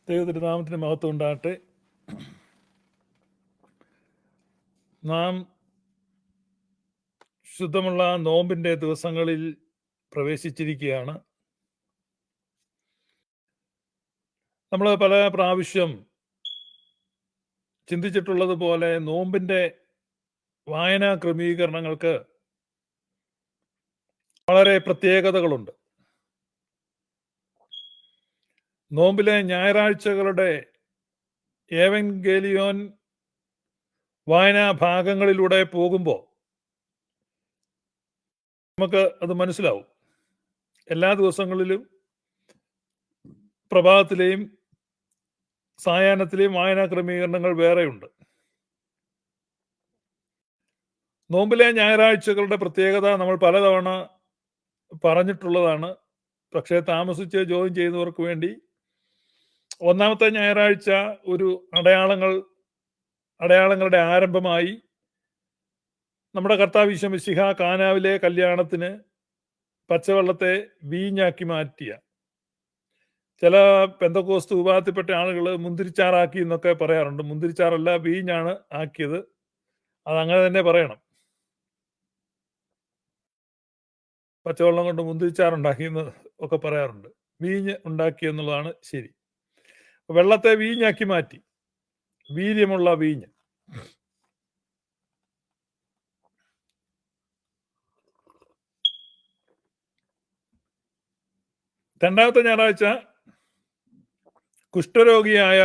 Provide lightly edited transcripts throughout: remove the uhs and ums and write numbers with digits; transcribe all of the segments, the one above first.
ദൈവത്തിൻ്റെ നാമത്തിന് മഹത്വം ഉണ്ടാകട്ടെ. നാം ശുദ്ധമുള്ള നോമ്പിൻ്റെ ദിവസങ്ങളിൽ പ്രവേശിച്ചിരിക്കുകയാണ്. നമ്മൾ പല പ്രാവശ്യം ചിന്തിച്ചിട്ടുള്ളതുപോലെ നോമ്പിൻ്റെ വായനാ ക്രമീകരണങ്ങൾക്ക് വളരെ പ്രത്യേകതകളുണ്ട്. നോമ്പിലെ ഞായറാഴ്ചകളുടെ ഏവൻഗേലിയോൻ വായനാ ഭാഗങ്ങളിലൂടെ പോകുമ്പോൾ നമുക്ക് അത് മനസ്സിലാവും. എല്ലാ ദിവസങ്ങളിലും പ്രഭാതത്തിലെയും സായാഹ്നത്തിലെയും വായനാ ക്രമീകരണങ്ങൾ വേറെയുണ്ട്. നോമ്പിലെ ഞായറാഴ്ചകളുടെ പ്രത്യേകത നമ്മൾ പലതവണ പറഞ്ഞിട്ടുള്ളതാണ്. പക്ഷേ താമസിച്ച് ജോയിൻ ചെയ്യുന്നവർക്ക് വേണ്ടി ഒന്നാമത്തെ ഞായറാഴ്ച ഒരു അടയാളങ്ങളുടെ ആരംഭമായി നമ്മുടെ കർത്താവ് ഈശോ മിശിഹ കാനാവിലെ കല്യാണത്തിന് പച്ചവെള്ളത്തെ വീഞ്ഞാക്കി മാറ്റിയ, ചില പെന്തക്കോസ്ത് വിഭാഗത്തിൽപ്പെട്ട ആളുകൾ മുന്തിരിച്ചാറാക്കി എന്നൊക്കെ പറയാറുണ്ട്. മുന്തിരിച്ചാറല്ല, വീഞ്ഞാണ് ആക്കിയത്. അതങ്ങനെ തന്നെ പറയണം. പച്ചവെള്ളം കൊണ്ട് മുന്തിരിച്ചാറുണ്ടാക്കി എന്ന് ഒക്കെ പറയാറുണ്ട്. വീഞ്ഞ് ഉണ്ടാക്കി എന്നുള്ളതാണ് ശരി. വെള്ളത്തെ വീഞ്ഞാക്കി മാറ്റി, വീര്യമുള്ള വീഞ്ഞ്. രണ്ടാമത്തെ ഞായറാഴ്ച കുഷ്ഠരോഗിയായ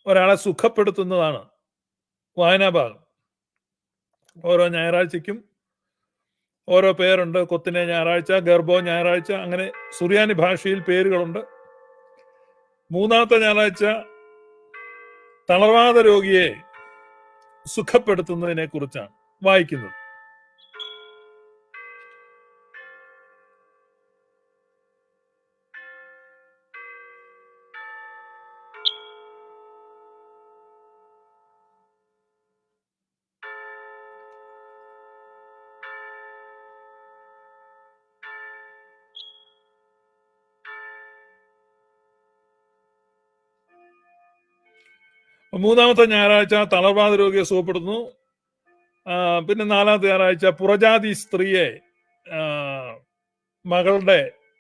ഒരാളെ സുഖപ്പെടുത്തുന്നതാണ് വായനാഭാഗം. ഓരോ ഞായറാഴ്ചയ്ക്കും ഓരോ പേരുണ്ട്. കൊത്തിനെ ഞായറാഴ്ച, ഗർഭോ ഞായറാഴ്ച, അങ്ങനെ സുറിയാനി ഭാഷയിൽ പേരുകളുണ്ട്. മൂന്നാമത്തെ ഞായറാഴ്ച തളർവാദ രോഗിയെ സുഖപ്പെടുത്തുന്നതിനെ കുറിച്ചാണ് വായിക്കുന്നത്. മൂന്നാമത്തെ ഞായറാഴ്ച തളർവാദ രോഗിയെ സുഖപ്പെടുത്തുന്നു. പിന്നെ നാലാമത്തെ ഞായറാഴ്ച പുറജാതി സ്ത്രീയെ, മകളുടെ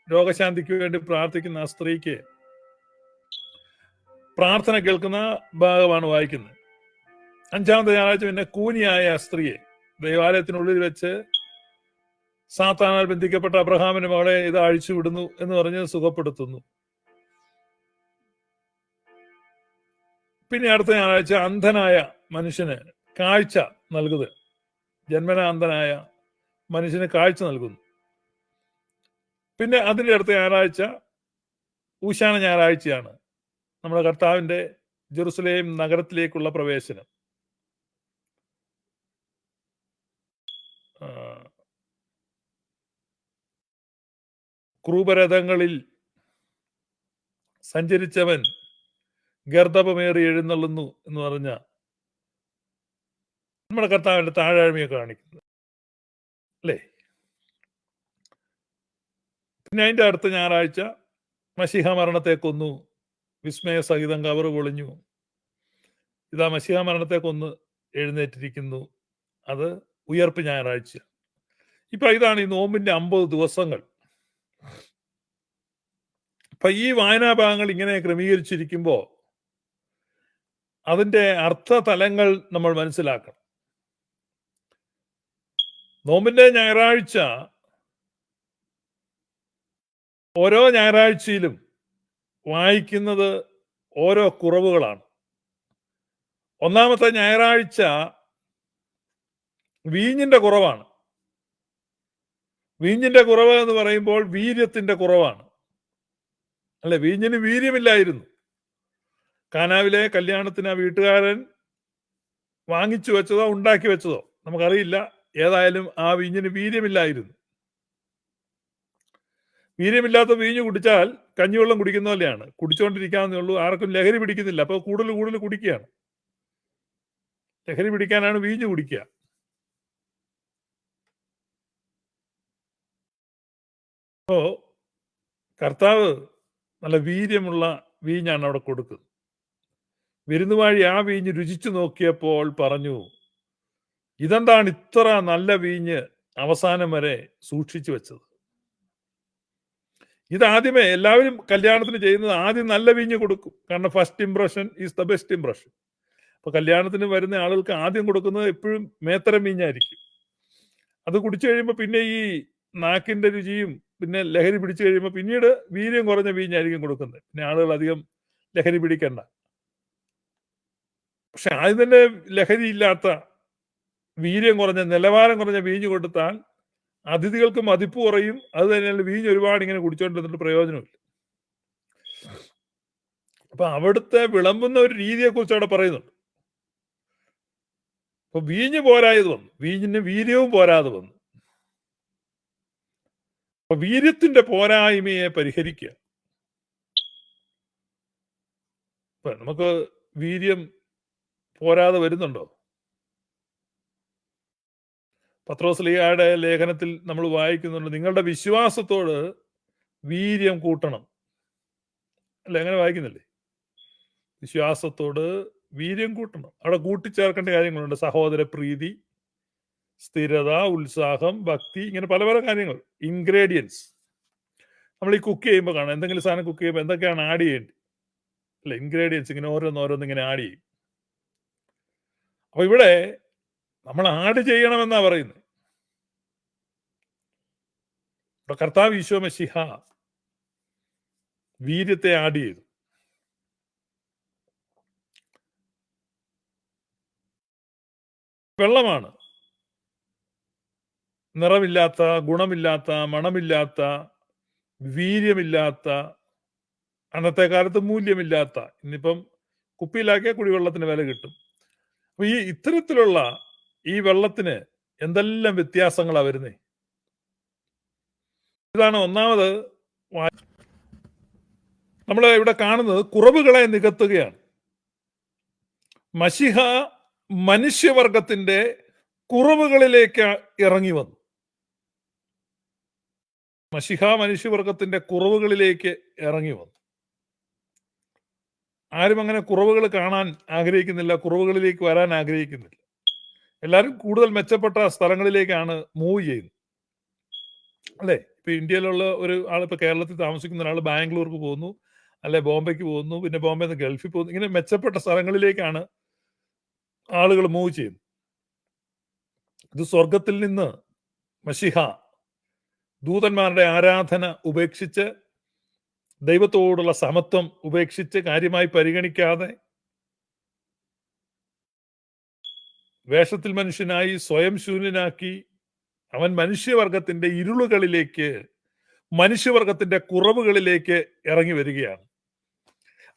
രോഗശാന്തിക്ക് വേണ്ടി പ്രാർത്ഥിക്കുന്ന ആ സ്ത്രീക്ക് പ്രാർത്ഥന കേൾക്കുന്ന ഭാഗമാണ് വായിക്കുന്നത്. അഞ്ചാമത്തെ ഞായറാഴ്ച പിന്നെ കൂനിയായ സ്ത്രീയെ, ദൈവാലയത്തിനുള്ളിൽ വെച്ച് സാത്താനാൽ ബന്ധിക്കപ്പെട്ട അബ്രഹാമിന്റെ മകളെ ഇത് അഴിച്ചു വിടുന്നു എന്ന് പറഞ്ഞ് സുഖപ്പെടുത്തുന്നു. പിന്നെ അടുത്ത ഞായറാഴ്ച അന്ധനായ മനുഷ്യന് കാഴ്ച നൽകുന്നത്, ജന്മന അന്ധനായ മനുഷ്യന് കാഴ്ച നൽകുന്നു. പിന്നെ അതിൻ്റെ അടുത്ത ഞായറാഴ്ച ഊശാന ഞായറാഴ്ചയാണ്, നമ്മുടെ കർത്താവിന്റെ ജെറുസലേം നഗരത്തിലേക്കുള്ള പ്രവേശനം. ക്രൂപരഥങ്ങളിൽ സഞ്ചരിച്ചവൻ ഗർദഭമേറി എഴുന്നള്ളുന്നു എന്ന് പറഞ്ഞ നമ്മുടെ കർത്താവിന്റെ താഴാഴ്മയെ കാണിക്കുന്നത് അല്ലേ. പിന്നെ അതിന്റെ അടുത്ത ഞായറാഴ്ച മശിഹ മരണത്തെ കൊന്നു, വിസ്മയ സഹിതം കവറ് പൊളിഞ്ഞു, ഇതാ മശിഹ മരണത്തെ കൊന്ന് എഴുന്നേറ്റിരിക്കുന്നു. അത് ഉയർപ്പ് ഞായറാഴ്ച. ഇപ്പൊ ഇതാണ് ഈ നോമ്പിന്റെ 50 ദിവസങ്ങൾ. അപ്പൊ ഈ വായനാഭാഗങ്ങൾ ഇങ്ങനെ ക്രമീകരിച്ചിരിക്കുമ്പോൾ അതിന്റെ അർത്ഥതലങ്ങൾ നമ്മൾ മനസ്സിലാക്കണം. നോമ്പിന്റെ ഞായറാഴ്ച ഓരോ ഞായറാഴ്ചയിലും വായിക്കുന്നത് ഓരോ കുറവുകളാണ്. ഒന്നാമത്തെ ഞായറാഴ്ച വീഞ്ഞിന്റെ കുറവാണ്. വീഞ്ഞിന്റെ കുറവ് എന്ന് പറയുമ്പോൾ വീര്യത്തിന്റെ കുറവാണ് അല്ലെ. വീഞ്ഞിന് വീര്യമില്ലായിരുന്നു. കാനാവിലെ കല്യാണത്തിന് ആ വീട്ടുകാരൻ വാങ്ങിച്ചു വെച്ചതോ ഉണ്ടാക്കി വെച്ചതോ നമുക്കറിയില്ല. ഏതായാലും ആ വീഞ്ഞിന് വീര്യമില്ലായിരുന്നു. വീര്യമില്ലാത്ത വീഞ്ഞ് കുടിച്ചാൽ കഞ്ഞിവെള്ളം കുടിക്കുന്ന പോലെയാണ്, കുടിച്ചുകൊണ്ടിരിക്കാവുന്നേ ഉള്ളൂ. ആർക്കും ലഹരി പിടിക്കുന്നില്ല. അപ്പോൾ കൂടുതൽ കുടിക്കുകയാണ്. ലഹരി പിടിക്കാനാണ് വീഞ്ഞ് കുടിക്കുക. അപ്പോ കർത്താവ് നല്ല വീര്യമുള്ള വീഞ്ഞാണ് അവിടെ കൊടുക്കുന്നത്. വിരുന്നുവാഴി ആ വീഞ്ഞ് രുചിച്ചു നോക്കിയപ്പോൾ പറഞ്ഞു, ഇതെന്താണ് ഇത്ര നല്ല വീഞ്ഞ് അവസാനം വരെ സൂക്ഷിച്ചു വെച്ചത്? ഇതാദ്യമേ എല്ലാവരും കല്യാണത്തിന് ചെയ്യുന്നത് ആദ്യം നല്ല വീഞ്ഞ് കൊടുക്കും. കാരണം first impression is the best impression. അപ്പൊ കല്യാണത്തിന് വരുന്ന ആളുകൾക്ക് ആദ്യം കൊടുക്കുന്നത് എപ്പോഴും മേത്തരം വീഞ്ഞായിരിക്കും. അത് കുടിച്ചു കഴിയുമ്പോൾ പിന്നെ ഈ നാക്കിന്റെ രുചിയും പിന്നെ ലഹരി പിടിച്ചു കഴിയുമ്പോൾ പിന്നീട് വീര്യം കുറഞ്ഞ വീഞ്ഞായിരിക്കും കൊടുക്കുന്നത്. പിന്നെ ആളുകൾ അധികം ലഹരി പിടിക്കണ്ട. പക്ഷെ ആദ്യം തന്നെ ലഹരി ഇല്ലാത്ത വീര്യം കുറഞ്ഞ നിലവാരം കുറഞ്ഞ വീഞ്ഞ് കൊടുത്താൽ അതിഥികൾക്ക് മതിപ്പ് കുറയും. അത് തന്നെയല്ല, വീഞ്ഞ് ഒരുപാട് ഇങ്ങനെ കുടിച്ചോണ്ടിരുന്നിട്ട് പ്രയോജനമില്ല. അപ്പൊ അവിടുത്തെ വിളമ്പുന്ന ഒരു രീതിയെ കുറിച്ച് അവിടെ പറയുന്നുണ്ട്. അപ്പൊ വീഞ്ഞ് പോരായത് വന്നു, വീഞ്ഞിന് വീര്യവും പോരാതെ വന്നു. അപ്പൊ വീര്യത്തിന്റെ പോരായ്മയെ പരിഹരിക്കുക. ഇപ്പൊ നമുക്ക് വീര്യം പോരാതെ വരുന്നുണ്ടോ? പത്രോസ്ലീഹയുടെ ലേഖനത്തിൽ നമ്മൾ വായിക്കുന്നുണ്ട്, നിങ്ങളുടെ വിശ്വാസത്തോട് വീര്യം കൂട്ടണം. അല്ല, അങ്ങനെ വായിക്കുന്നില്ലേ? വിശ്വാസത്തോട് വീര്യം കൂട്ടണം. അവിടെ കൂട്ടിച്ചേർക്കേണ്ട കാര്യങ്ങളുണ്ട്. സഹോദര പ്രീതി, സ്ഥിരത, ഉത്സാഹം, ഭക്തി, ഇങ്ങനെ പല പല കാര്യങ്ങൾ, ഇൻഗ്രീഡിയൻസ്. നമ്മൾ ഈ കുക്ക് ചെയ്യുമ്പോൾ കാണാം, എന്തെങ്കിലും സാധനം കുക്ക് ചെയ്യുമ്പോൾ എന്തൊക്കെയാണ് ആഡ് ചെയ്യേണ്ടത് അല്ല, ഇൻഗ്രീഡിയൻസ് ഇങ്ങനെ ഓരോന്നോരോന്ന് ഇങ്ങനെ ആഡ് ചെയ്യും. അപ്പൊ ഇവിടെ നമ്മൾ ആഡ് ചെയ്യണമെന്നാ പറയുന്നത്. ഇവിടെ കർത്താവ് ഈശോ മശിഹ വീര്യത്തെ ആഡ് ചെയ്തു. വെള്ളമാണ് നിറമില്ലാത്ത, ഗുണമില്ലാത്ത, മണമില്ലാത്ത, വീര്യമില്ലാത്ത, അന്നത്തെ കാലത്ത് മൂല്യമില്ലാത്ത, ഇന്നിപ്പം കുപ്പിയിലാക്കിയ കുടിവെള്ളത്തിന് വില കിട്ടും. അപ്പൊ ഈ ഇത്തരത്തിലുള്ള ഈ വെള്ളത്തിന് എന്തെല്ലാം വ്യത്യാസങ്ങളാ വരുന്നേ. ഇതാണ് ഒന്നാമത് നമ്മൾ ഇവിടെ കാണുന്നത്, കുറവുകളെ നികത്തുകയാണ്. മശിഹ മനുഷ്യവർഗത്തിന്റെ കുറവുകളിലേക്ക് ഇറങ്ങി വന്നു. മശിഹ മനുഷ്യവർഗത്തിന്റെ കുറവുകളിലേക്ക് ഇറങ്ങി വന്നു. ആരും അങ്ങനെ കുറവുകൾ കാണാൻ ആഗ്രഹിക്കുന്നില്ല, കുറവുകളിലേക്ക് വരാൻ ആഗ്രഹിക്കുന്നില്ല. എല്ലാവരും കൂടുതൽ മെച്ചപ്പെട്ട സ്ഥലങ്ങളിലേക്കാണ് മൂവ് ചെയ്യുന്നത്, അല്ലേ? ഇപ്പൊ ഇന്ത്യയിലുള്ള ഒരു ആൾ, ഇപ്പൊ കേരളത്തിൽ താമസിക്കുന്ന ഒരാൾ ബാംഗ്ലൂർക്ക് പോകുന്നു, അല്ലെ ബോംബെക്ക് പോകുന്നു, പിന്നെ ബോംബെ നിന്ന് ഗൾഫിൽ പോകുന്നു. ഇങ്ങനെ മെച്ചപ്പെട്ട സ്ഥലങ്ങളിലേക്കാണ് ആളുകൾ മൂവ് ചെയ്യുന്നത്. ഇത് സ്വർഗത്തിൽ നിന്ന് മശിഹ ദൂതന്മാരുടെ ആരാധന ഉപേക്ഷിച്ച്, ദൈവത്തോടുള്ള സമത്വം ഉപേക്ഷിച്ച്, കാര്യമായി പരിഗണിക്കാതെ വേഷത്തിൽ മനുഷ്യനായി സ്വയം ശൂന്യനാക്കി അവൻ മനുഷ്യവർഗത്തിന്റെ ഇരുളുകളിലേക്ക്, മനുഷ്യവർഗത്തിന്റെ കുറവുകളിലേക്ക് ഇറങ്ങി വരികയാണ്.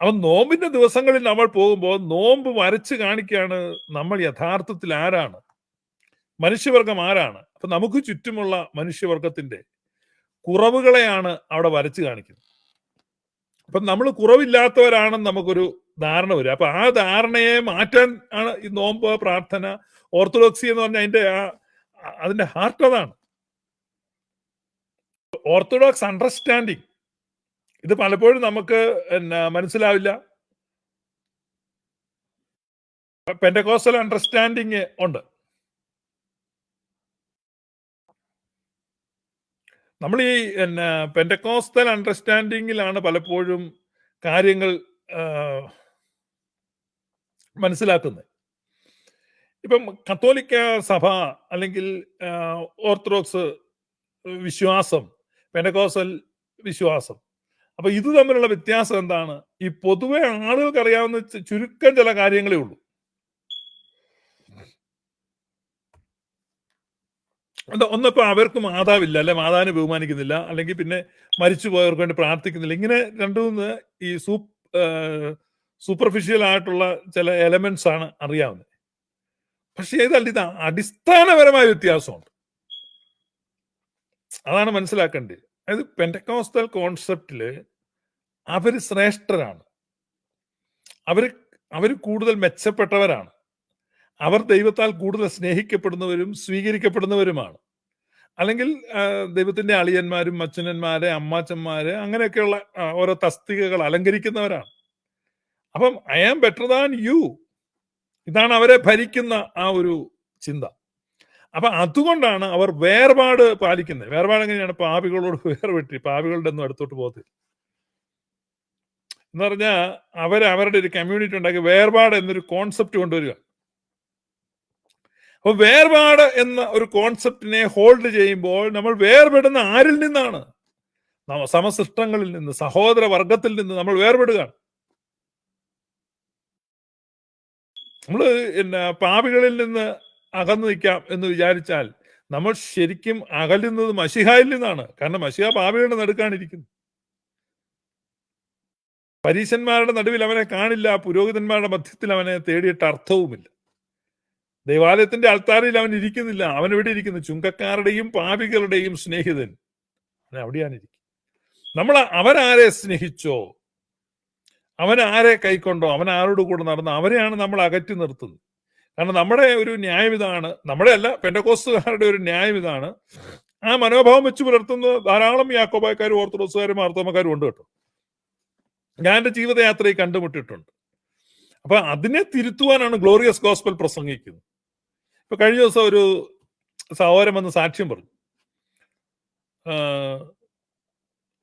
അവൻ നോമ്പിന്റെ ദിവസങ്ങളിൽ നമ്മൾ പോകുമ്പോൾ നോമ്പ് വരച്ച് കാണിക്കുകയാണ് നമ്മൾ യഥാർത്ഥത്തിൽ ആരാണ്, മനുഷ്യവർഗം ആരാണ്. അപ്പൊ നമുക്ക് ചുറ്റുമുള്ള മനുഷ്യവർഗത്തിന്റെ കുറവുകളെയാണ് അവിടെ വരച്ച് കാണിക്കുന്നത്. അപ്പൊ നമ്മൾ കുറവില്ലാത്തവരാണെന്ന് നമുക്കൊരു ധാരണ വരും. അപ്പൊ ആ ധാരണയെ മാറ്റാൻ ആണ് ഈ നോമ്പ്, പ്രാർത്ഥന, ഓർത്തഡോക്സി എന്ന് പറഞ്ഞാൽ അതിന്റെ ഹാർട്ട് അതാണ്. ഓർത്തഡോക്സ് അണ്ടർസ്റ്റാൻഡിങ് ഇത് പലപ്പോഴും നമുക്ക് മനസ്സിലാവില്ല. പെന്റക്കോസ്റ്റൽ അണ്ടർസ്റ്റാൻഡിങ് ഉണ്ട്. നമ്മൾ ഈ പെന്റക്കോസ്റ്റൽ അണ്ടർസ്റ്റാൻഡിങ്ങിലാണ് പലപ്പോഴും കാര്യങ്ങൾ മനസ്സിലാക്കുന്നത്. ഇപ്പം കത്തോലിക്ക സഭ അല്ലെങ്കിൽ ഓർത്തഡോക്സ് വിശ്വാസം, പെന്റക്കോസ്റ്റൽ വിശ്വാസം, അപ്പൊ ഇത് തമ്മിലുള്ള വ്യത്യാസം എന്താണ്? ഈ പൊതുവെ ആളുകൾക്ക് അറിയാവുന്ന ചുരുക്കം ചില കാര്യങ്ങളേ ഉള്ളൂ. ഒന്നിപ്പോ അവർക്ക് മാതാവില്ല, അല്ലെ മാതാവിനെ ബഹുമാനിക്കുന്നില്ല, അല്ലെങ്കിൽ പിന്നെ മരിച്ചുപോയവർക്ക് വേണ്ടി പ്രാർത്ഥിക്കുന്നില്ല. ഇങ്ങനെ രണ്ടു മൂന്ന് ഈ സൂപ്പർഫിഷ്യൽ ആയിട്ടുള്ള ചില എലമെന്റ്സ് ആണ് അറിയാവുന്നത്. പക്ഷെ ഇതല്ല, ഇത് അടിസ്ഥാനപരമായ വ്യത്യാസമുണ്ട്. അതാണ് മനസ്സിലാക്കേണ്ടത്. അതായത് പെന്റക്കോസ്റ്റൽ കോൺസെപ്റ്റില് അവര് ശ്രേഷ്ഠരാണ്, അവര് കൂടുതൽ മെച്ചപ്പെട്ടവരാണ്, അവർ ദൈവത്താൽ കൂടുതൽ സ്നേഹിക്കപ്പെടുന്നവരും സ്വീകരിക്കപ്പെടുന്നവരുമാണ്. അല്ലെങ്കിൽ ദൈവത്തിന്റെ അളിയന്മാരും അച്ഛനന്മാരെ, അമ്മാച്ചന്മാരെ, അങ്ങനെയൊക്കെയുള്ള ഓരോ തസ്തികകൾ അലങ്കരിക്കുന്നവരാണ്. അപ്പം I am better than you, ഇതാണ് അവരെ ഭരിക്കുന്ന ആ ഒരു ചിന്ത. അപ്പൊ അതുകൊണ്ടാണ് അവർ വേർപാട് പാലിക്കുന്നത്. വേർപാട് എങ്ങനെയാണ്? പാപികളോട് വേർപെട്ടി, പാപികളുടെ ഒന്നും അടുത്തോട്ട് പോകത്തില്ല എന്ന് പറഞ്ഞാൽ അവരുടെ ഒരു കമ്മ്യൂണിറ്റി ഉണ്ടാക്കി വേർപാട് എന്നൊരു കോൺസെപ്റ്റ് കൊണ്ടുവരിക. അപ്പൊ വേർപാട് എന്ന ഒരു കോൺസെപ്റ്റിനെ ഹോൾഡ് ചെയ്യുമ്പോൾ നമ്മൾ വേർപെടുന്ന ആരിൽ നിന്നാണ്? സമസൃഷ്ടങ്ങളിൽ നിന്ന്, സഹോദര വർഗത്തിൽ നിന്ന് നമ്മൾ വേർപെടുകയാണ്. നമ്മൾ പാപികളിൽ നിന്ന് അകന്നു നിൽക്കാം എന്ന് വിചാരിച്ചാൽ നമ്മൾ ശരിക്കും അകലുന്നത് മശിഹായിൽ നിന്നാണ്. കാരണം മശിഹ പാപികളുടെ നടുക്കാണിരിക്കുന്നു. പരീശന്മാരുടെ നടുവിൽ അവനെ കാണില്ല, പുരോഹിതന്മാരുടെ മധ്യത്തിൽ അവനെ തേടിയിട്ട് അർത്ഥവുമില്ല. ദൈവാലയത്തിന്റെ അൾത്താരയിൽ അവൻ ഇരിക്കുന്നില്ല. അവൻ എവിടെ ഇരിക്കുന്നു? ചുങ്കക്കാരുടെയും പാപികളുടെയും സ്നേഹിതൻ, അവൻ അവിടെയാണ് ഇരിക്കുന്നത്. നമ്മൾ അവനാരെ സ്നേഹിച്ചോ, അവൻ ആരെ കൈക്കൊണ്ടോ, അവൻ ആരോട് കൂടെ നടന്നോ, അവരെയാണ് നമ്മൾ അകറ്റി നിർത്തുന്നത്. കാരണം നമ്മുടെ ഒരു ന്യായം ഇതാണ്, നമ്മുടെ അല്ല, പെന്തക്കോസ്തുകാരുടെ ഒരു ന്യായം ഇതാണ്. ആ മനോഭാവം വെച്ച് പുലർത്തുന്ന ധാരാളം യാക്കോബായക്കാരും ഓർത്തഡോക്സുകാരും മാർത്തോമക്കാരും ഉണ്ട് കേട്ടോ. ഞാൻ എൻ്റെ ജീവിതയാത്രയിൽ കണ്ടുമുട്ടിയിട്ടുണ്ട്. അപ്പൊ അതിനെ തിരുത്തുവാനാണ് ഗ്ലോറിയസ് ഗോസ്പൽ പ്രസംഗിക്കുന്നത്. ഇപ്പൊ കഴിഞ്ഞ ദിവസം ഒരു സഹോദരൻ വന്ന് സാക്ഷ്യം പറഞ്ഞു.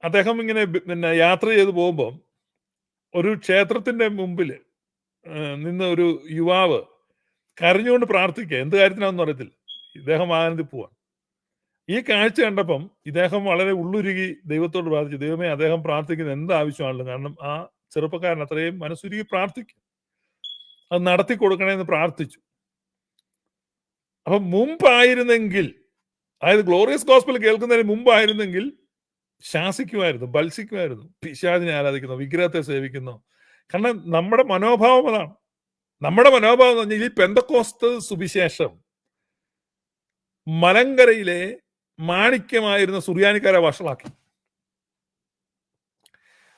അദ്ദേഹം ഇങ്ങനെ യാത്ര ചെയ്ത് പോകുമ്പോൾ ഒരു ക്ഷേത്രത്തിന്റെ മുമ്പിൽ നിന്ന് ഒരു യുവാവ് കരഞ്ഞുകൊണ്ട് പ്രാർത്ഥിക്കുക. എന്ത് കാര്യത്തിനാണെന്ന് അറിയത്തില്ല. ഇദ്ദേഹം വാഹനത്തിൽ പോവാണ്. ഈ കാഴ്ച കണ്ടപ്പം ഇദ്ദേഹം വളരെ ഉള്ളുരുകി ദൈവത്തോട് പ്രാർത്ഥിച്ചു. ദൈവമേ, അദ്ദേഹം പ്രാർത്ഥിക്കുന്നത് എന്ത് ആവശ്യമാണല്ലോ. കാരണം ആ ചെറുപ്പക്കാരൻ അത്രയും മനസ്സുരുകി പ്രാർത്ഥിക്കും, അത് നടത്തി കൊടുക്കണമെന്ന് പ്രാർത്ഥിച്ചു. അപ്പം മുമ്പായിരുന്നെങ്കിൽ, അതായത് ഗ്ലോറിയസ് ഗോസ്പൽ കേൾക്കുന്നതിന് മുമ്പായിരുന്നെങ്കിൽ ശാസിക്കുമായിരുന്നു, ബത്സിക്കുമായിരുന്നു. പിശാചിനെ ആരാധിക്കുന്നു, വിഗ്രഹത്തെ സേവിക്കുന്നു. കാരണം നമ്മുടെ മനോഭാവം അതാണ്. നമ്മുടെ മനോഭാവം എന്ന് പറഞ്ഞാൽ ഈ പെന്തക്കോസ്ത് സുവിശേഷം മലങ്കരയിലെ മാണിക്യമായിരുന്ന സുറിയാനിക്കാരെ വഷളാക്കി.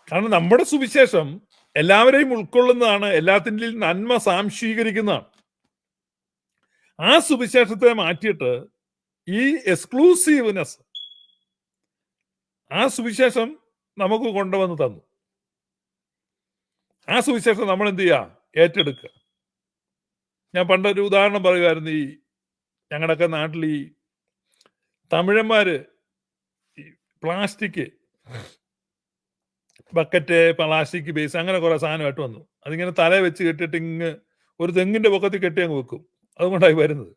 കാരണം നമ്മുടെ സുവിശേഷം എല്ലാവരെയും ഉൾക്കൊള്ളുന്നതാണ്, എല്ലാത്തിൻ്റെയും നന്മ സാംശീകരിക്കുന്നതാണ്. ആ സുവിശേഷത്തെ മാറ്റിയിട്ട് ഈ എക്സ്ക്ലൂസീവ്നെസ് ആ സുവിശേഷം നമുക്ക് കൊണ്ടുവന്ന് തന്നു. ആ സുവിശേഷം നമ്മൾ എന്ത് ചെയ്യുക? ഏറ്റെടുക്കുക. ഞാൻ പണ്ടൊരു ഉദാഹരണം പറയുമായിരുന്നു. ഈ ഞങ്ങളുടെയൊക്കെ നാട്ടിൽ ഈ തമിഴന്മാര് പ്ലാസ്റ്റിക് ബക്കറ്റ്, പ്ലാസ്റ്റിക് ബേസ്, അങ്ങനെ കുറെ സാധനമായിട്ട് വന്നു. അതിങ്ങനെ തല വെച്ച് കെട്ടിയിട്ട് ഇങ്ങ് ഒരു തെങ്ങിന്റെ പൊക്കത്തിൽ കെട്ടി അങ്ങ് വെക്കും. അതുകൊണ്ടായി വരുന്നത്